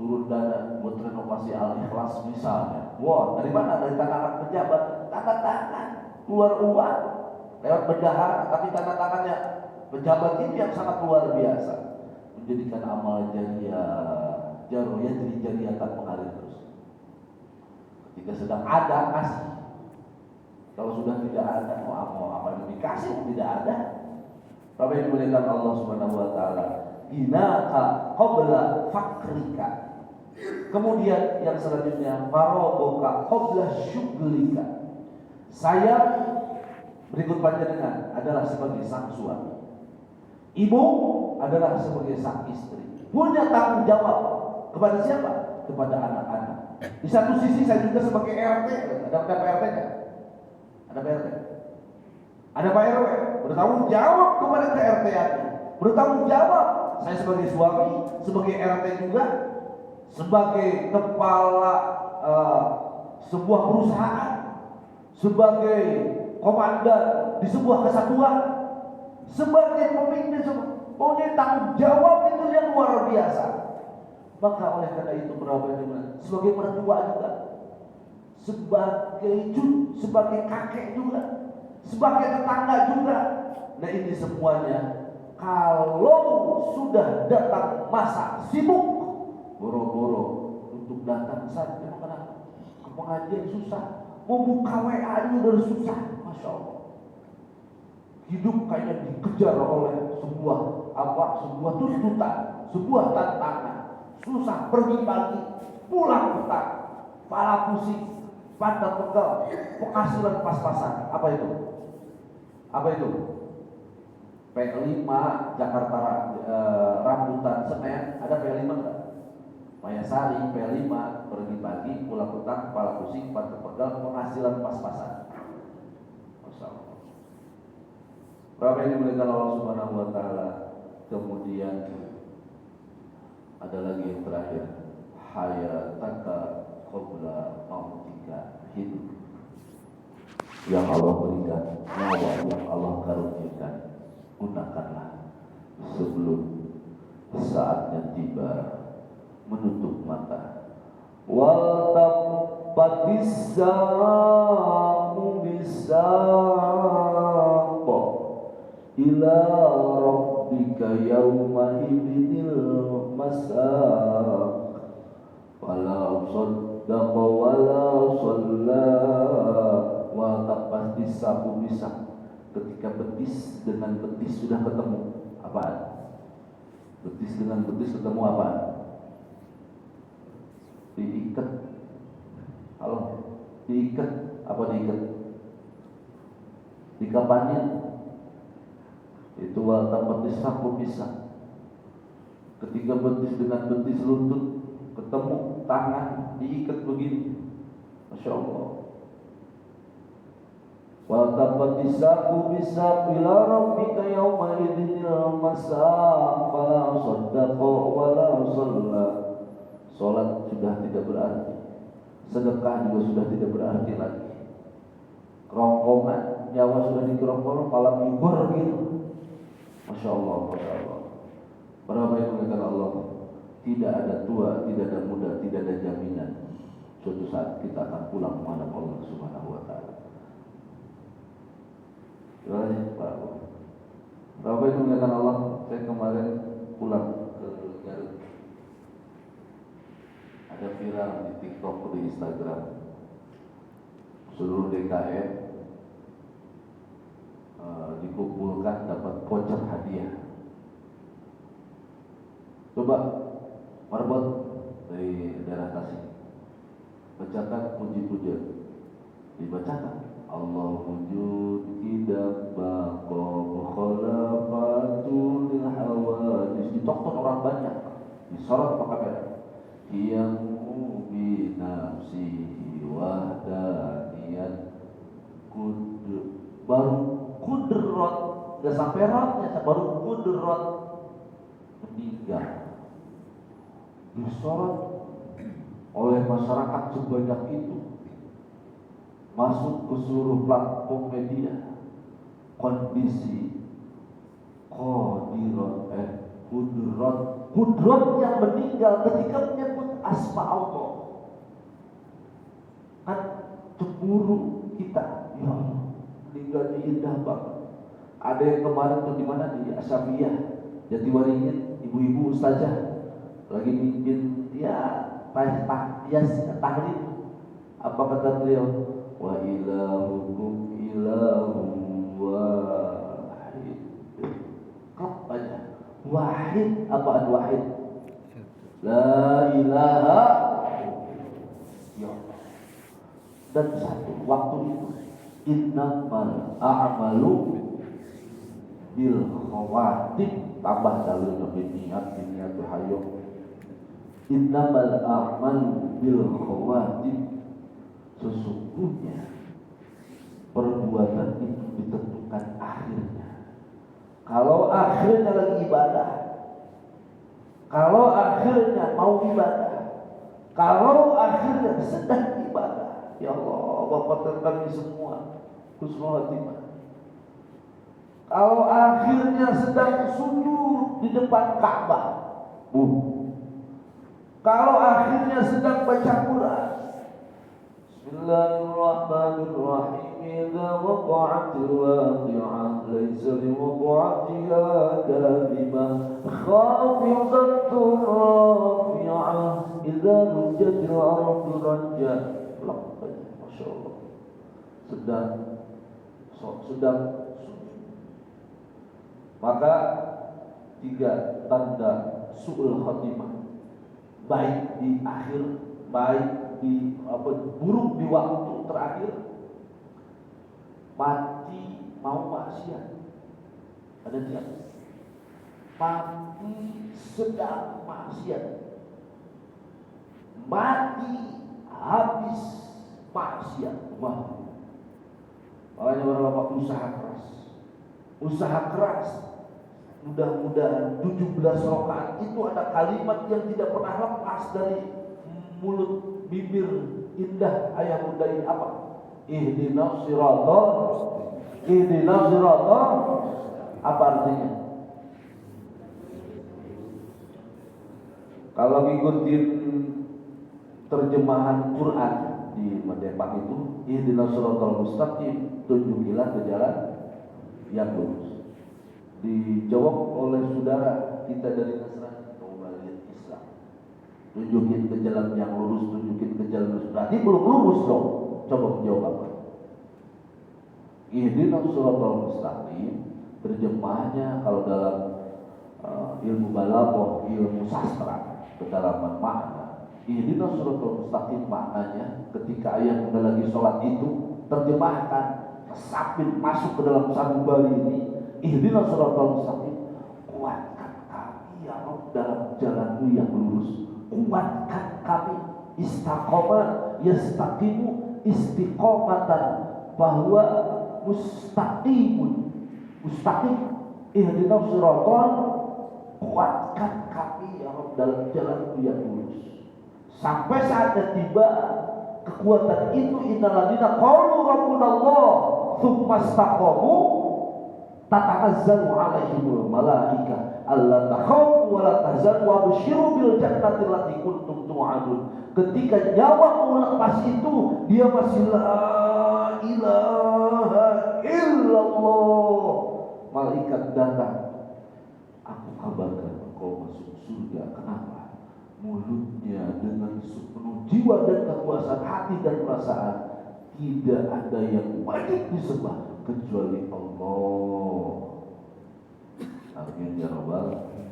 turun dana buat renovasi Al-Ikhlas misalnya. Wah, dari mana? Dari tangan pejabat, tanda tangan, keluar uang lewat bendahara, tapi tanda tangannya pejabat ini yang sangat luar biasa, menjadikan amal jariah, jariyah jadi jariah tak mengalir terus. Ketika sedang ada kasih, kalau sudah tidak ada mau apa yang dikasih tidak ada. Bapak yang dimuliakan Allah Subhanahu wa taala, inaka qabla fakrika. Kemudian yang selanjutnya, faroboka qabla syuglika. Saya berikut panjenengan adalah sebagai sang suami, ibu adalah sebagai sang istri, punya tanggung jawab kepada siapa? Kepada anak-anak. Di satu sisi saya juga sebagai RT, ada PRT kan? Ada PRT, ada Pak RW, bertanggung jawab kepada KRT-nya, bertanggung jawab. Saya sebagai suami, sebagai RT juga, sebagai kepala sebuah perusahaan, sebagai komandan di sebuah kesatuan, sebagai pemimpin, punya tanggung jawab itu yang luar biasa. Maka oleh karena itu sebagai mertua juga, sebagai kakek juga, sebagai tetangga juga. Nah ini semuanya kalau sudah datang masa sibuk, boro-boro untuk datang saja. Kenapa? Ke pengajian susah, mau buka WA aja udah susah. Masya Allah, hidup kayaknya dikejar oleh sebuah tuntutan, sebuah tantangan. Susah, pergi pagi, pulang petang, kepala pusing, pantat pegal, penghasilan pas-pasan. Apa itu? P5 Jakarta Rambutan Senen, ada P5 enggak? Mayasari P5, pergi pagi, pulang petang, kepala pusing, pantat pegal, penghasilan pas-pasan. Masya Allah. Berapa yang dimuliakan Allah Subhanahu wa taala. Kemudian ada lagi yang terakhir, hayataka qabla mautika, hidup yang Allah berikan, nyawa yang Allah karuniakan, gunakanlah sebelum saatnya tiba menutup mata. Wal tabatis samu bisaq ila rabbika yawma idinil masaq wala saddaqa wala shalla wa tabatis samu bisaq. Ketika betis dengan betis sudah ketemu, apaan? Betis dengan betis ketemu apaan? Diikat. Halo, diikat. Apa diikat? Dikapanin. Itu wata betis sapu bisa. Ketika betis dengan betis lutut ketemu, tangan diikat begini. Masya Allah. Wata betis sapu bisa ila rabbika yawma idinil masaq fala saddaqa wala shalla. Salat sudah tidak berarti, sedekah juga sudah tidak berarti lagi. Kerongkongan, nyawa sudah dikerongkong, malam mimbar gitu. Masya Allah, Masya Allah. Berapa yang mengatakan Allah, tidak ada tua, tidak ada muda, tidak ada jaminan suatu saat kita akan pulang menghadap Allah Subhanahu wa taala. Terima kasih Pak. Berapa yang mengatakan Allah, saya kemarin pulang ke Garut. Ada viral di TikTok, di Instagram, seluruh DKM dikumpulkan dapat voucher hadiah. Coba marbot dari daerah Tasik, bacakan puji-puji, dibacakan Allah wujud tidak baqo khalafatul hawadis, ditonton orang banyak, disorot pakai kamera. Yang binafsi wahdaniyat baru kudrot, gak sampai rotnya, baru kudrot meninggal, disorot oleh masyarakat sebanyak itu, masuk ke seluruh platform media. Kondisi kudrot yang meninggal ketika menyebut asma Allah. Kan cemburu kita, ya Allah, meninggalnya indah banget. Ada yang kemarin tuh di mana, di Asyafiyah, Jatiwaringin, ibu-ibu ustazah lagi mimpin ya tahlil. Apa kata beliau? Wa ilahukum ilahun wahid. Katanya wahid, apaan wahid? La ilaha ya Allah. Dan satu waktu itu innamal a'malu bil khawatim, tambah dalil niat hayo. Innamal a'malu bil khawatim, sesungguhnya perbuatan itu ditentukan akhirnya. Kalau akhirnya lagi ibadah, kalau akhirnya mau ibadah, kalau akhirnya sedang ibadah, ya Allah, Bapak kami semua husnul khatimah. Kalau akhirnya sedang sujud di depan Ka'bah, kalau akhirnya sedang baca Quran, Bismillahirrahmanirrahim. Idza waqa'atil waqi'ah laysa liwaqa'atiha kadhibah khafidatun rafi'ah idza rujjatil ardu rajja. Masya Allah. Sedang maka 3 tanda su'ul khatimah, baik di akhir, baik di buruk di waktu terakhir. Mati mau maksiat, ada tidak? Mati sedang maksiat, mati habis maksiat. Wah, makanya bapak usaha keras. Mudah-mudahan 17 rakaat itu ada kalimat yang tidak pernah lepas dari mulut bibir indah ayah bunda ini. Apa? Ihdinas siratal. Apa artinya? Kalau ngikutin terjemahan Quran di Depak itu, ihdinas siratal mustaqim, tunjukilah ke jalan yang lurus. Dijawab oleh saudara kita dari Nasrani, kembali Islam, tunjukin ke jalan yang lurus, tunjukin ke jalan lurus. Berarti belum lurus dong. Coba jawab apa? Ihdinas siratal mustaqim, terjemahnya kalau dalam ilmu balaghah, ilmu sastra, kedalaman makna. Ihdinas siratal mustaqim maknanya ketika ayah udah lagi sholat itu, terjemahkan, resapin masuk ke dalam sanubari ini. Ihdinas siratal mustaqim, kuatkan kami ya Allah dalam jalan-Mu yang lurus. Kuatkan kami, istiqomah, yastaqimu istiqomatan, bahwa mustaqim, ihdinas siratal, kuatkan kami ya Allah dalam jalan-Mu yang lurus. Sampai saatnya tiba kekuatan itu, innal ladzina qalu rabbunallah tsumma istaqamu tatanazzalu alaihimul malaikah alla takhafu wa la tahzanu wa basyiru bil jannati allati kuntum tu'adun. Ketika nyawa melepas itu, dia masih la ilaha illallah. Malaikat datang, aku kabarkan engkau masuk surga. Kenapa? Mulutnya dengan sepenuh jiwa dan kekuasaan hati dan perasaan, tidak ada yang wajib disembah kecuali Allah. Amin ya rabbal alamin.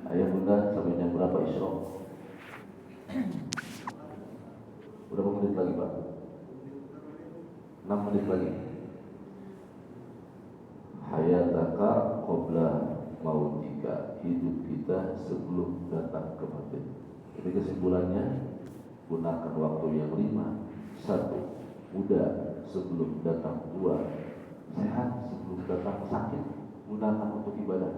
Ayah bunda, sampai jam berapa Isra? Berapa menit lagi Pak? 6 menit lagi. Hayataka qabla mautika, hidup kita sebelum datang kematian. Jadi kesimpulannya, gunakan waktu yang 5. 1. Muda sebelum datang tua, sehat sebelum datang sakit. Gunakan untuk ibadah.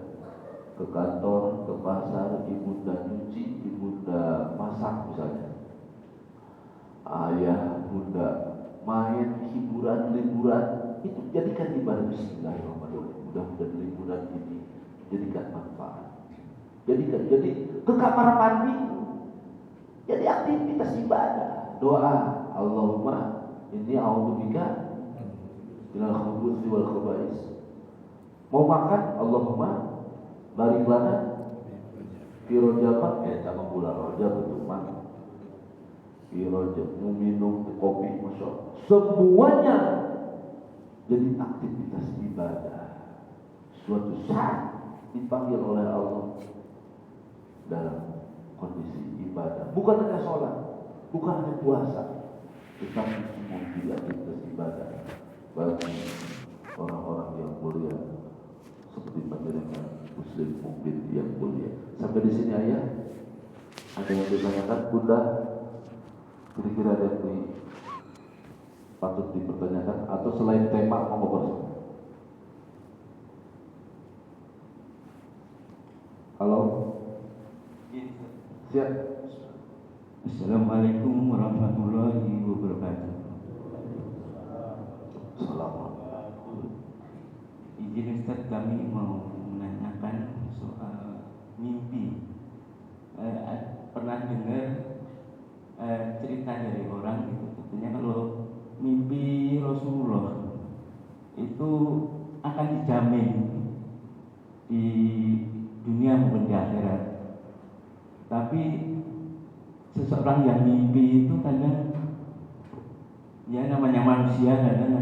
Ke kantor, ke pasar, ibunda nyuci, ibunda masak misalnya. Ayah, bunda main, hiburan, liburan, itu jadikan ibadah. Bismillahirrahmanirrahim. Mudah-mudahan liburan ini jadikan manfaat. Jadi ke kamar mandi, Jadi aktivitas ibadah. Doa, Allahumma inni a'udzubika minal khubuthi wal khaba'is. Mau makan, Allahumma barik lana fi rojabah, sama bulan rojab itu mah. Fi rojab, mau minum kopi, masya Allah. Semuanya jadi aktivitas ibadah. Suatu saat dipanggil oleh Allah dalam kondisi ibadah, bukan hanya sholat, bukan hanya puasa, tetapi semua juga aktivitas ibadah bagi orang-orang yang mulia seperti panjenengan muslim mukmin yang mulia. Sampai di sini ayah, ada yang ditanyakan, Bunda? Kira-kira ada yang patut dipertanyakan atau selain tema mau ngobrol? Halo? Siap. Assalamualaikum warahmatullahi wabarakatuh. Assalamualaikum. Izin Ustaz, kami mau menanyakan soal mimpi. Pernah dengar cerita dari orang gitu, katanya kalau mimpi Rasulullah itu akan dijamin di dunia maupun di akhirat. Tapi seseorang yang mimpi itu kadang, ya namanya manusia, kadang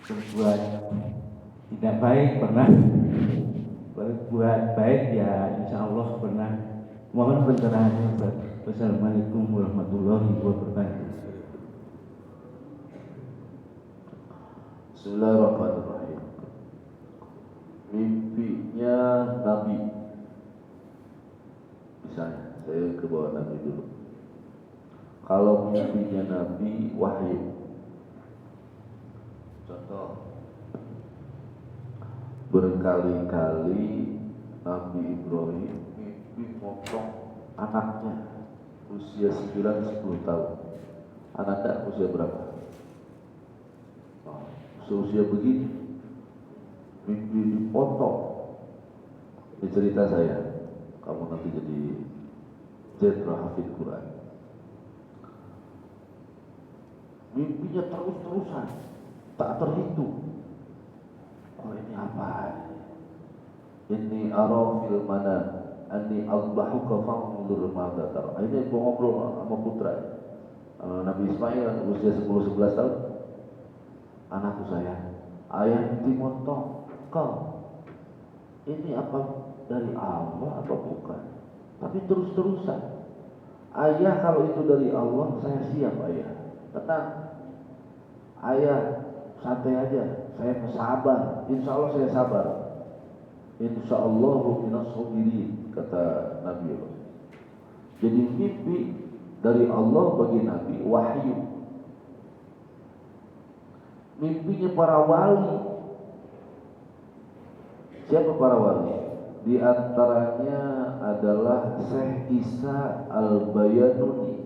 berbuat tidak baik, pernah berbuat baik, ya insya Allah pernah. Mohon pencerahannya. Wassalamualaikum warahmatullahi wabarakatuh. Bismillahirrahmanirrahim. Mimpinya Nabi, misalnya saya ke bawah Nabi dulu. Kalau mimpinya Nabi wahyu, contoh, berkali-kali Nabi Ibrahim mimpi motong anaknya usia 9-10 tahun. Anaknya usia berapa? Seusia begini mimpi dipotong. Ini cerita saya, kamu nanti jadi jenderal hafid Quran. Mimpinya terus-terusan, tak terhitung. Oh, ini apa? Ini arafil mana anni azbahuka fanzur madza tara. Ini ngobrol sama putra Nabi Ismail usia 10-11 tahun. Anakku sayang, ayah mimpi motong kau. Ini apa dari Allah atau bukan? Tapi terus-terusan. Ayah, kalau itu dari Allah, saya siap ayah. Tenang, ayah santai aja. Saya sabar. Insya Allah saya sabar. Insya Allah minas sabirin, kata Nabi Allah. Jadi mimpi dari Allah bagi Nabi wahyu. Mimpinya para wali. Siapa para wali? Di antaranya adalah Syekh Isa Al-Bayanuni.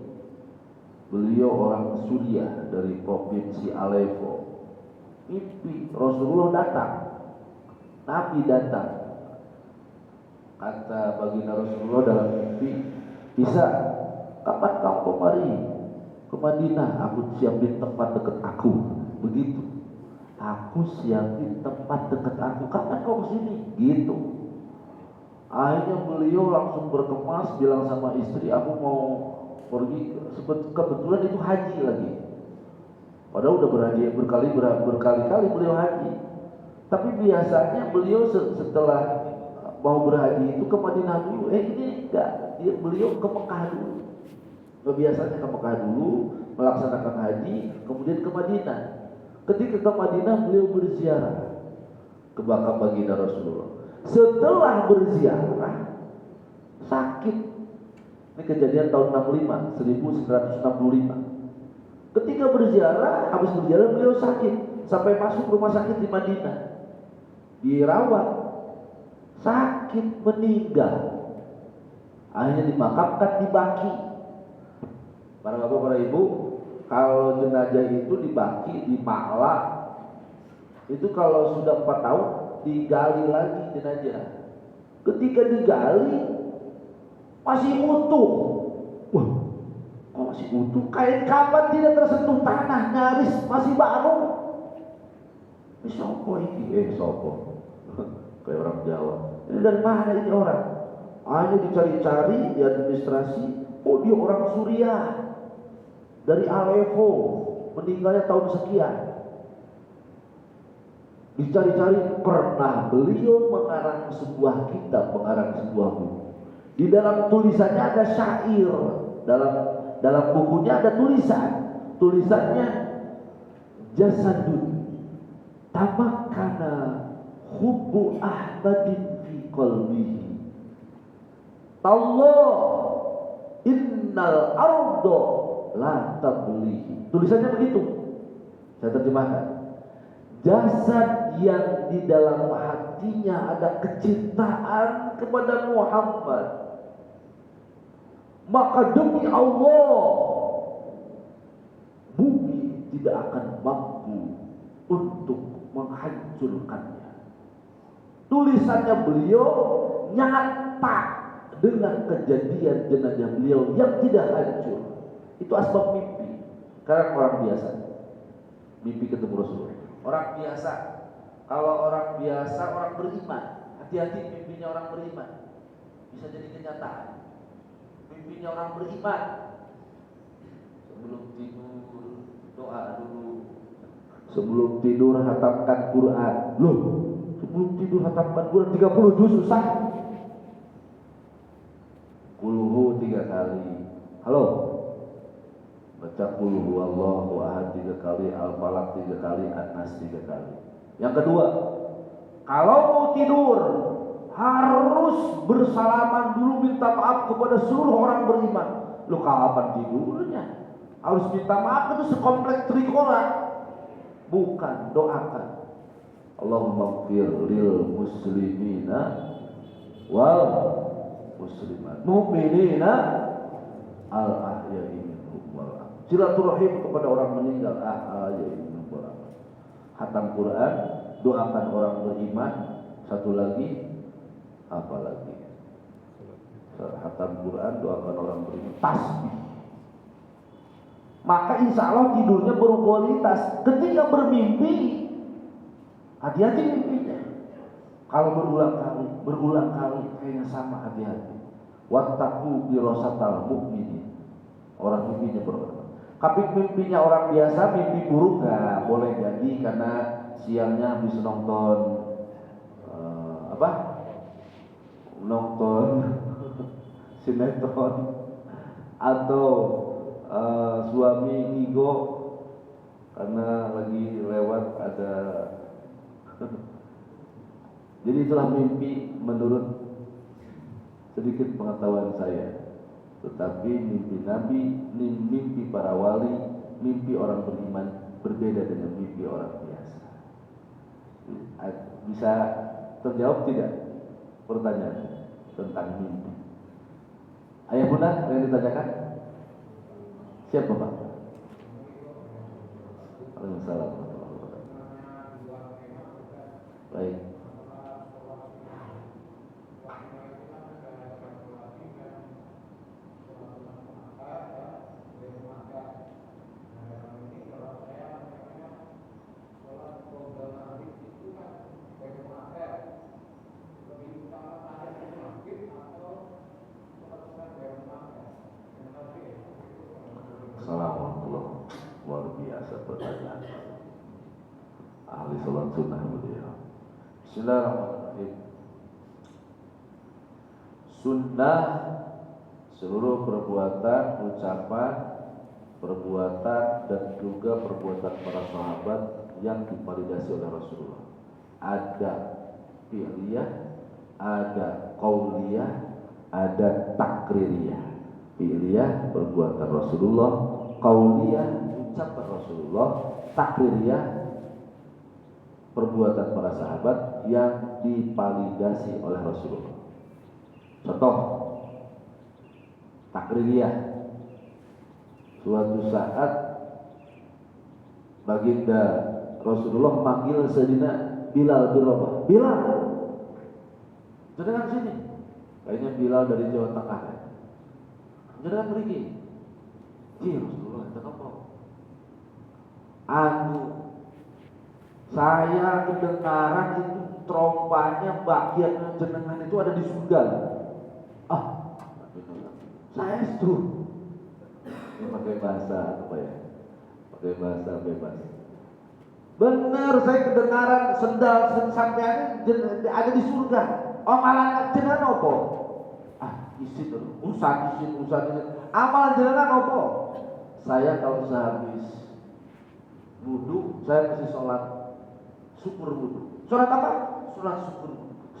Beliau orang Suriah dari provinsi Aleppo. Mimpi Rasulullah datang, Nabi datang. Kata baginda Rasulullah dalam mimpi, Isa, kapan kau kemari ke Madinah? Aku siapin tempat dekat aku. Begitu. Aku siapin tempat dekat aku. Kapan kau kesini? Gitu. Akhirnya beliau langsung berkemas, bilang sama istri, aku mau pergi. Kebetulan itu haji lagi. Padahal udah berkali-kali beliau haji. Tapi biasanya beliau setelah mau berhaji itu ke Madinah dulu. Ini enggak. Beliau ke Mekah dulu. Biasanya ke Mekah dulu, melaksanakan haji, kemudian ke Madinah. Ketika ke Madinah beliau berziarah ke makam baginda Rasulullah. Setelah berziarah sakit. Ini kejadian tahun 1965. Ketika berziarah, habis berziarah beliau sakit sampai masuk rumah sakit di Madinah. Dirawat, sakit, meninggal. Akhirnya dimakamkan di Baqi. Para bapak, para ibu, kalau jenazah itu di Baqi, di Ma'la, itu kalau sudah 4 tahun digali lagi jenazah. Ketika digali masih utuh. Wah, masih utuh, kain kapan tidak tersentuh tanah, nyaris masih baru. Ini sopo ini? Sopo. Kayak orang Jawa. Ini dari mana ini orang? Hanya dicari-cari di administrasi. Oh, dia orang Suriah. Dari Aleppo. Meninggalnya tahun sekian. Dicari-cari, pernah beliau mengarang sebuah kitab, mengarang sebuah buku. Di dalam tulisannya ada syair. Dalam bukunya ada tulisan. Tulisannya jasadun tamakkana hubbu ahmadin fi qalbihi. Allah innal ardo la tablihi. Tulisannya begitu. Saya terjemahkan. Jasad yang di dalam hatinya ada kecintaan kepada Muhammad, maka demi Allah bumi tidak akan mampu untuk menghancurkannya. Tulisannya beliau nyata dengan kejadian jenazah beliau yang tidak hancur. Itu asbab mimpi. Karena orang biasa mimpi ketemu Rasulullah. Orang biasa, kalau orang biasa, orang beriman, hati-hati mimpinya orang beriman, bisa jadi kenyataan. Mimpinya orang beriman, sebelum tidur doa dulu, sebelum tidur hatamkan Quran. Loh, sebelum tidur hatamkan Quran 30 juz susah. Kulhu 3 kali. Halo, baca qul huwallahu ahad 3 kali, al-falaq 3 kali, an-nas 3 kali. Yang kedua, kalau mau tidur harus bersalaman dulu, minta maaf kepada seluruh orang beriman. Lu kapan tidurnya? Harus minta maaf itu sekomplek Trikora. Bukan, doakan. Allahumma ighfir lil muslimina wal muslimat, mu'minina al ahya'i minhum wal amwat. Silaturahim kepada orang meninggal, ahya'i minhum wal amwat. Hatam Quran, doakan orang beriman. Satu lagi, apa lagi? Hatam Quran, doakan orang beriman. Tasbih. Maka insya Allah tidurnya berkualitas. Ketika bermimpi, hati-hati mimpinya. Kalau berulang kali kayaknya sama, hati-hati. Wattaqu firasatal mu'minin. Orang mimpinya berulang. Tapi mimpinya orang biasa, mimpi buruk nggak boleh jadi karena siangnya habis nonton nonton sinetron atau suami ngigo karena lagi lewat ada. Jadi itulah mimpi menurut sedikit pengetahuan saya. Tetapi mimpi Nabi, mimpi para wali, mimpi orang beriman berbeda dengan mimpi orang biasa. Bisa terjawab tidak pertanyaan tentang mimpi? Ayah bunda, ada yang ditanyakan? Siap Bapak? Waalaikumsalam. Baik. Luar biasa pertanyaan ahli sholat sunnah beliau. Bismillahirrahmanirrahim. Sunnah seluruh perbuatan, ucapan, perbuatan dan juga perbuatan para sahabat yang divalidasi oleh Rasulullah. Ada fi'liyah, ada qauliyah, ada takririyah. Fi'liyah perbuatan Rasulullah, qauliyah ucapan Rasulullah, takririyah perbuatan para sahabat yang divalidasi oleh Rasulullah. Contoh takririyah, suatu saat baginda Rasulullah panggil Sayyidina Bilal bin Rabah. Bilal, jangan sini. Kayaknya Bilal dari Jawa Tengah. Jangan pergi. Iya Rasulullah kata apa? Anu, saya kedengaran itu trompanya bagian jenengan itu ada di surga. Ah, saya itu ini pakai bahasa apa ya? Pakai bahasa bebas. Benar, saya kedengaran sendal sampean ada di surga. Amalan jenengan apa? Ah, isin usan. Amalan jenengan apa? Saya kalau sehabis wudu, saya mesti sholat syukur wudu. Sholat apa? Sholat syukur.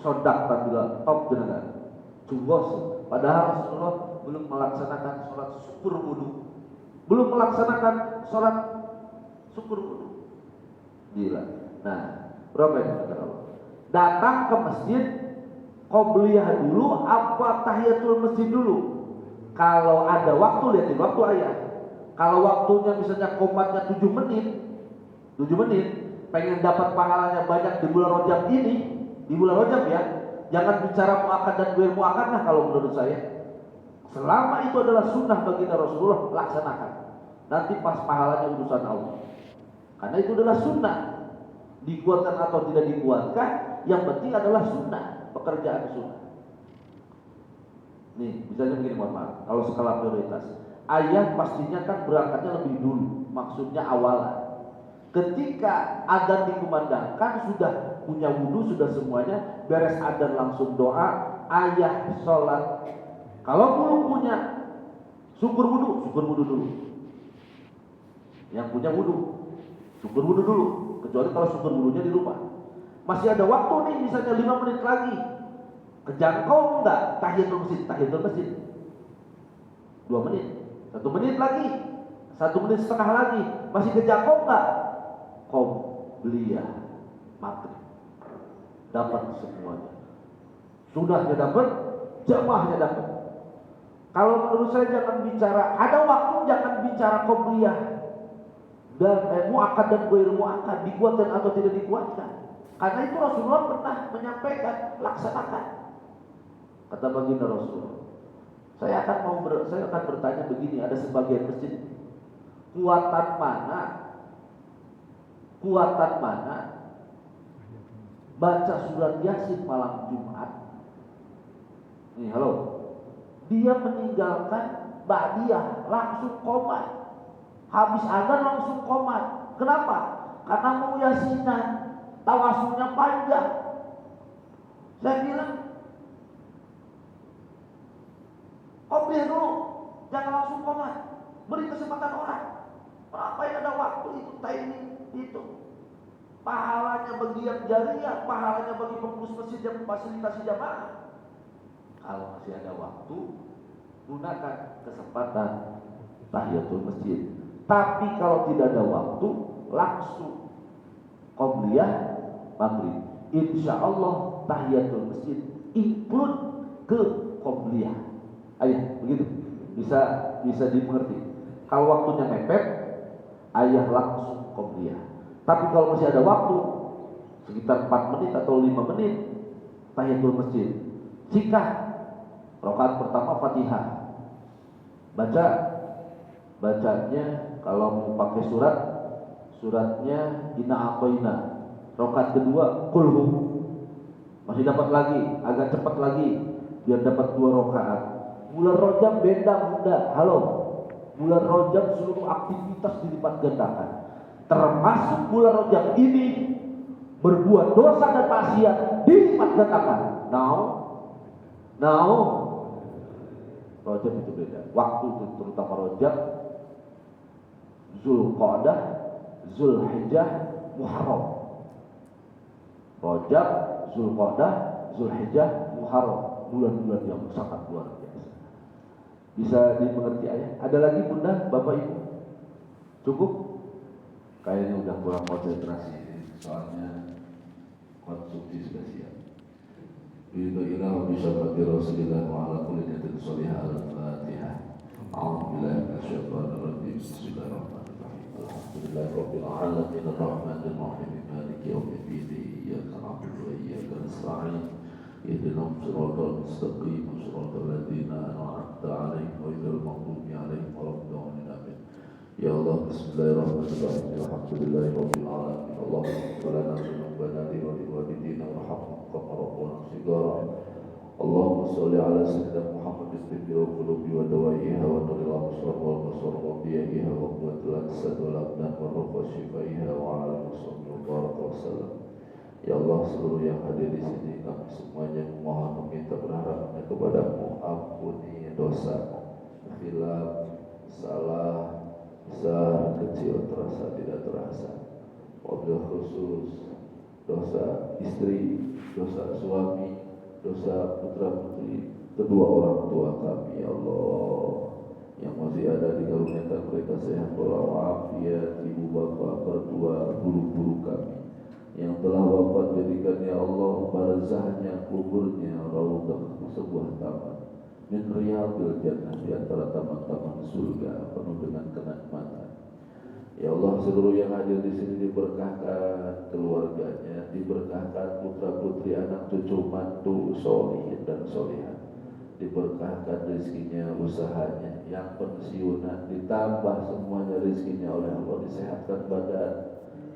Sodak tanda top jenengan. Jugos. Padahal Rasulullah belum melaksanakan sholat syukur wudu. Belum melaksanakan sholat syukur wudu. Gila. Nah, berapa ini kata Allah? Datang ke masjid, qobliyah dulu apa tahiyatul masjid dulu? Kalau ada waktu, lihatin waktu ayat. Kalau waktunya misalnya komatnya 7 menit, pengen dapat pahalanya banyak di bulan Rajab ini, di bulan Rajab ya, jangan bicara muakkad dan ghair muakkad lah kalau menurut saya. Selama itu adalah sunnah baginda Rasulullah, laksanakan. Nanti pas pahalanya urusan Allah. Karena itu adalah sunnah. Dikuatkan atau tidak dikuatkan, yang penting adalah sunnah, pekerjaan sunnah. Nih, misalnya begini, mohon maaf, kalau skala prioritas, ayah pastinya kan berangkatnya lebih dulu, maksudnya awalan. Ketika adzan dikumandangkan, sudah punya wudhu, sudah semuanya, beres adzan langsung doa, ayah sholat. Kalau belum punya syukur wudhu dulu. Yang punya wudhu, syukur wudhu dulu. Kecuali kalau syukur wudhunya di rumah. Masih ada waktu nih, misalnya 5 menit lagi. Kejangkau enggak tahiyatul masjid? 2 menit, 1 menit lagi, 1 menit setengah lagi, masih kejangkau enggak? Qobliyah maghrib, dapat semuanya. Sudahnya dapat, jamaahnya dapat. Kalau menurut saya jangan bicara, ada waktu jangan bicara qobliyah dan muakkad dan ghair muakkad, dikuatkan atau tidak dikuatkan. Karena itu Rasulullah pernah menyampaikan, laksanakan. Kata baginda Rasulullah, saya akan bertanya begini, ada sebagian masjid, kuatan mana baca surat Yasin malam Jumat? Nih, halo. Dia meninggalkan ba'diyah, langsung qomat. Habis adzan langsung qomat. Kenapa? Karena mau yasinan, tawasulnya panjang. Saya bilang, qobliyah dulu, jangan langsung qomat. Beri kesempatan orang. Apa yang ada waktu itu, timing itu. Pahalanya bagi yang jariah, pahalanya bagi pengurus masjid yang memfasilitasi jamaah. Kalau masih ada waktu, gunakan kesempatan tahiyatul masjid. Tapi kalau tidak ada waktu, langsung qobliyah maghrib. Insya Allah tahiyatul masjid include ke qobliyah. Ayah, begitu bisa dimengerti. Kalau waktunya mepet, ayah langsung qobliyah. Tapi kalau masih ada waktu, sekitar 4 menit atau 5 menit, tahiyatul masjid. Jika rakaat pertama Fatihah, bacanya kalau mau pakai suratnya Inna A'toina. Rakaat kedua Qulhu. Masih dapat lagi, agak cepat lagi biar dapat 2 rakaat. Bulan Rajab beda bunda. Halo. Bulan Rajab seluruh aktivitas dilipat gandakan. Termasuk bulan Rajab ini berbuat dosa dan maksiat dilipat gandakan. Now Rajab itu beda. Waktu itu terutama Rajab, Zulqa'dah, Zulhijjah, Muharram. Rajab, Zulqa'dah, Zulhijjah, Muharram, bulan-bulan yang sangat luar biasa. Bisa dimengerti ayah? Ada lagi bunda, bapak ibu? Cukup? Kayaknya udah kurang konsentrasi, soalnya konsumsi sudah siap. Bismillah wa bisyafati Rasulillah wa ala kulli niyatin sholihah al-Fatihah. A'udzubillahi minasyaitonir rajim. Bismillahirrahmanirrahim. Alhamdulillahirabbil alamin arrahmanir rahim maliki yaumiddin. Iyyaka na'budu wa iyyaka nasta'in. اهدنا الصراط المستقيم صراط الذين أنعمت عليهم غير المغضوب عليهم ولا الضالين آمين. يا الله بسم الله الرحمن الرحيم الحمد لله رب العالمين اللهم اغفر لنا ذنوبنا ولوالدينا وارحمهم كما ربونا صغارا. اللهم صل على سيدنا محمد طب القلوب ودوائها ونور الأبصار والبصر وضيائها وقوة الأجساد والأبدان والروح وشفائها وعلى آله وصحبه وبارك وسلم. Ya Allah, seluruh yang hadir di sini kami semuanya memohon meminta berharapnya kepadamu, ampuni dosa, khilaf, salah, besar, kecil, terasa, tidak terasa. Wabil khusus dosa istri, dosa suami, dosa putra putri, kedua orang tua kami, ya Allah, yang masih ada di karuniakan mereka sehat walafiat, ibu bapak, berdua, guru-guru kami yang telah wafat, jadikan ya Allah barzahnya, kuburnya raudhah, sebuah taman min riyadil jannah, di antara taman-taman surga penuh dengan kenikmatan. Ya Allah, seluruh yang hadir di sini diberkahkan keluarganya, diberkahkan putra putri, anak cucu, mantu, solihin dan solihat, diberkahkan rezekinya, usahanya, yang pensiunan ditambah semuanya rezekinya oleh Allah, disehatkan badan,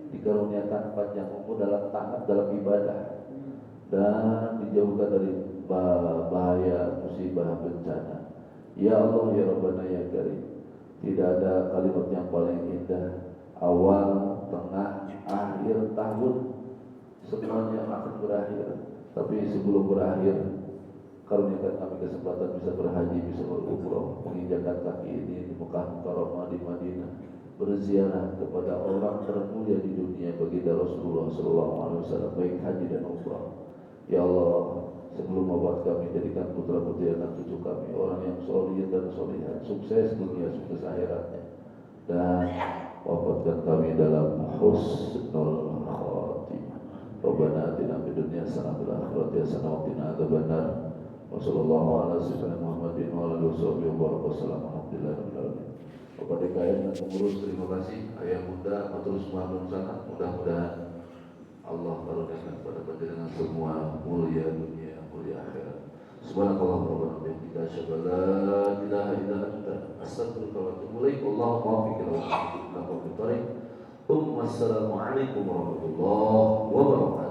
dikaruniakan panjang umur dalam taat dalam ibadah, dan dijauhkan dari bahaya, musibah, bencana. Ya Allah, ya Rabbana, ya Karim, tidak ada kalimat yang paling indah. Awal, tengah, akhir tahun semuanya akan berakhir. Tapi sebelum berakhir, karuniakan kami kesempatan bisa berhaji, bisa berumrah, menginjakan kaki ini di Mekah Mukarramah, di Madinah, berziarah kepada orang termulia di dunia baginda Rasulullah SAW, baik haji dan umrah. Ya Allah, sebelum wafat kami jadikan putra putri anak cucu kami orang yang soleh dan solehat, sukses dunia, sukses akhiratnya, dan wafatkan kami dalam husnul khatimah. Rabbana atina fid dunya hasanah wa fil akhirati hasanah wa qina adzabannar. Wa sallallahu ala sayyidina Muhammadin wa ala alihi wa sallam. Alhamdulillahirabbil alamin. Bapak DKM dan pengurus, terima kasih. Ayah bunda, maturus mahlum sangat, mudah-mudahan Allah karuniakan kepada panjenengan semua mulia dunia, mulia akhirat. Subhanallah wa bihamdihi, asyhadu an la ilaha illa anta, astaghfiruka wa atubu ilaik. Wallahu muwaffiq ila aqwamit thoriq. Assalamualaikum warahmatullahi wabarakatuh.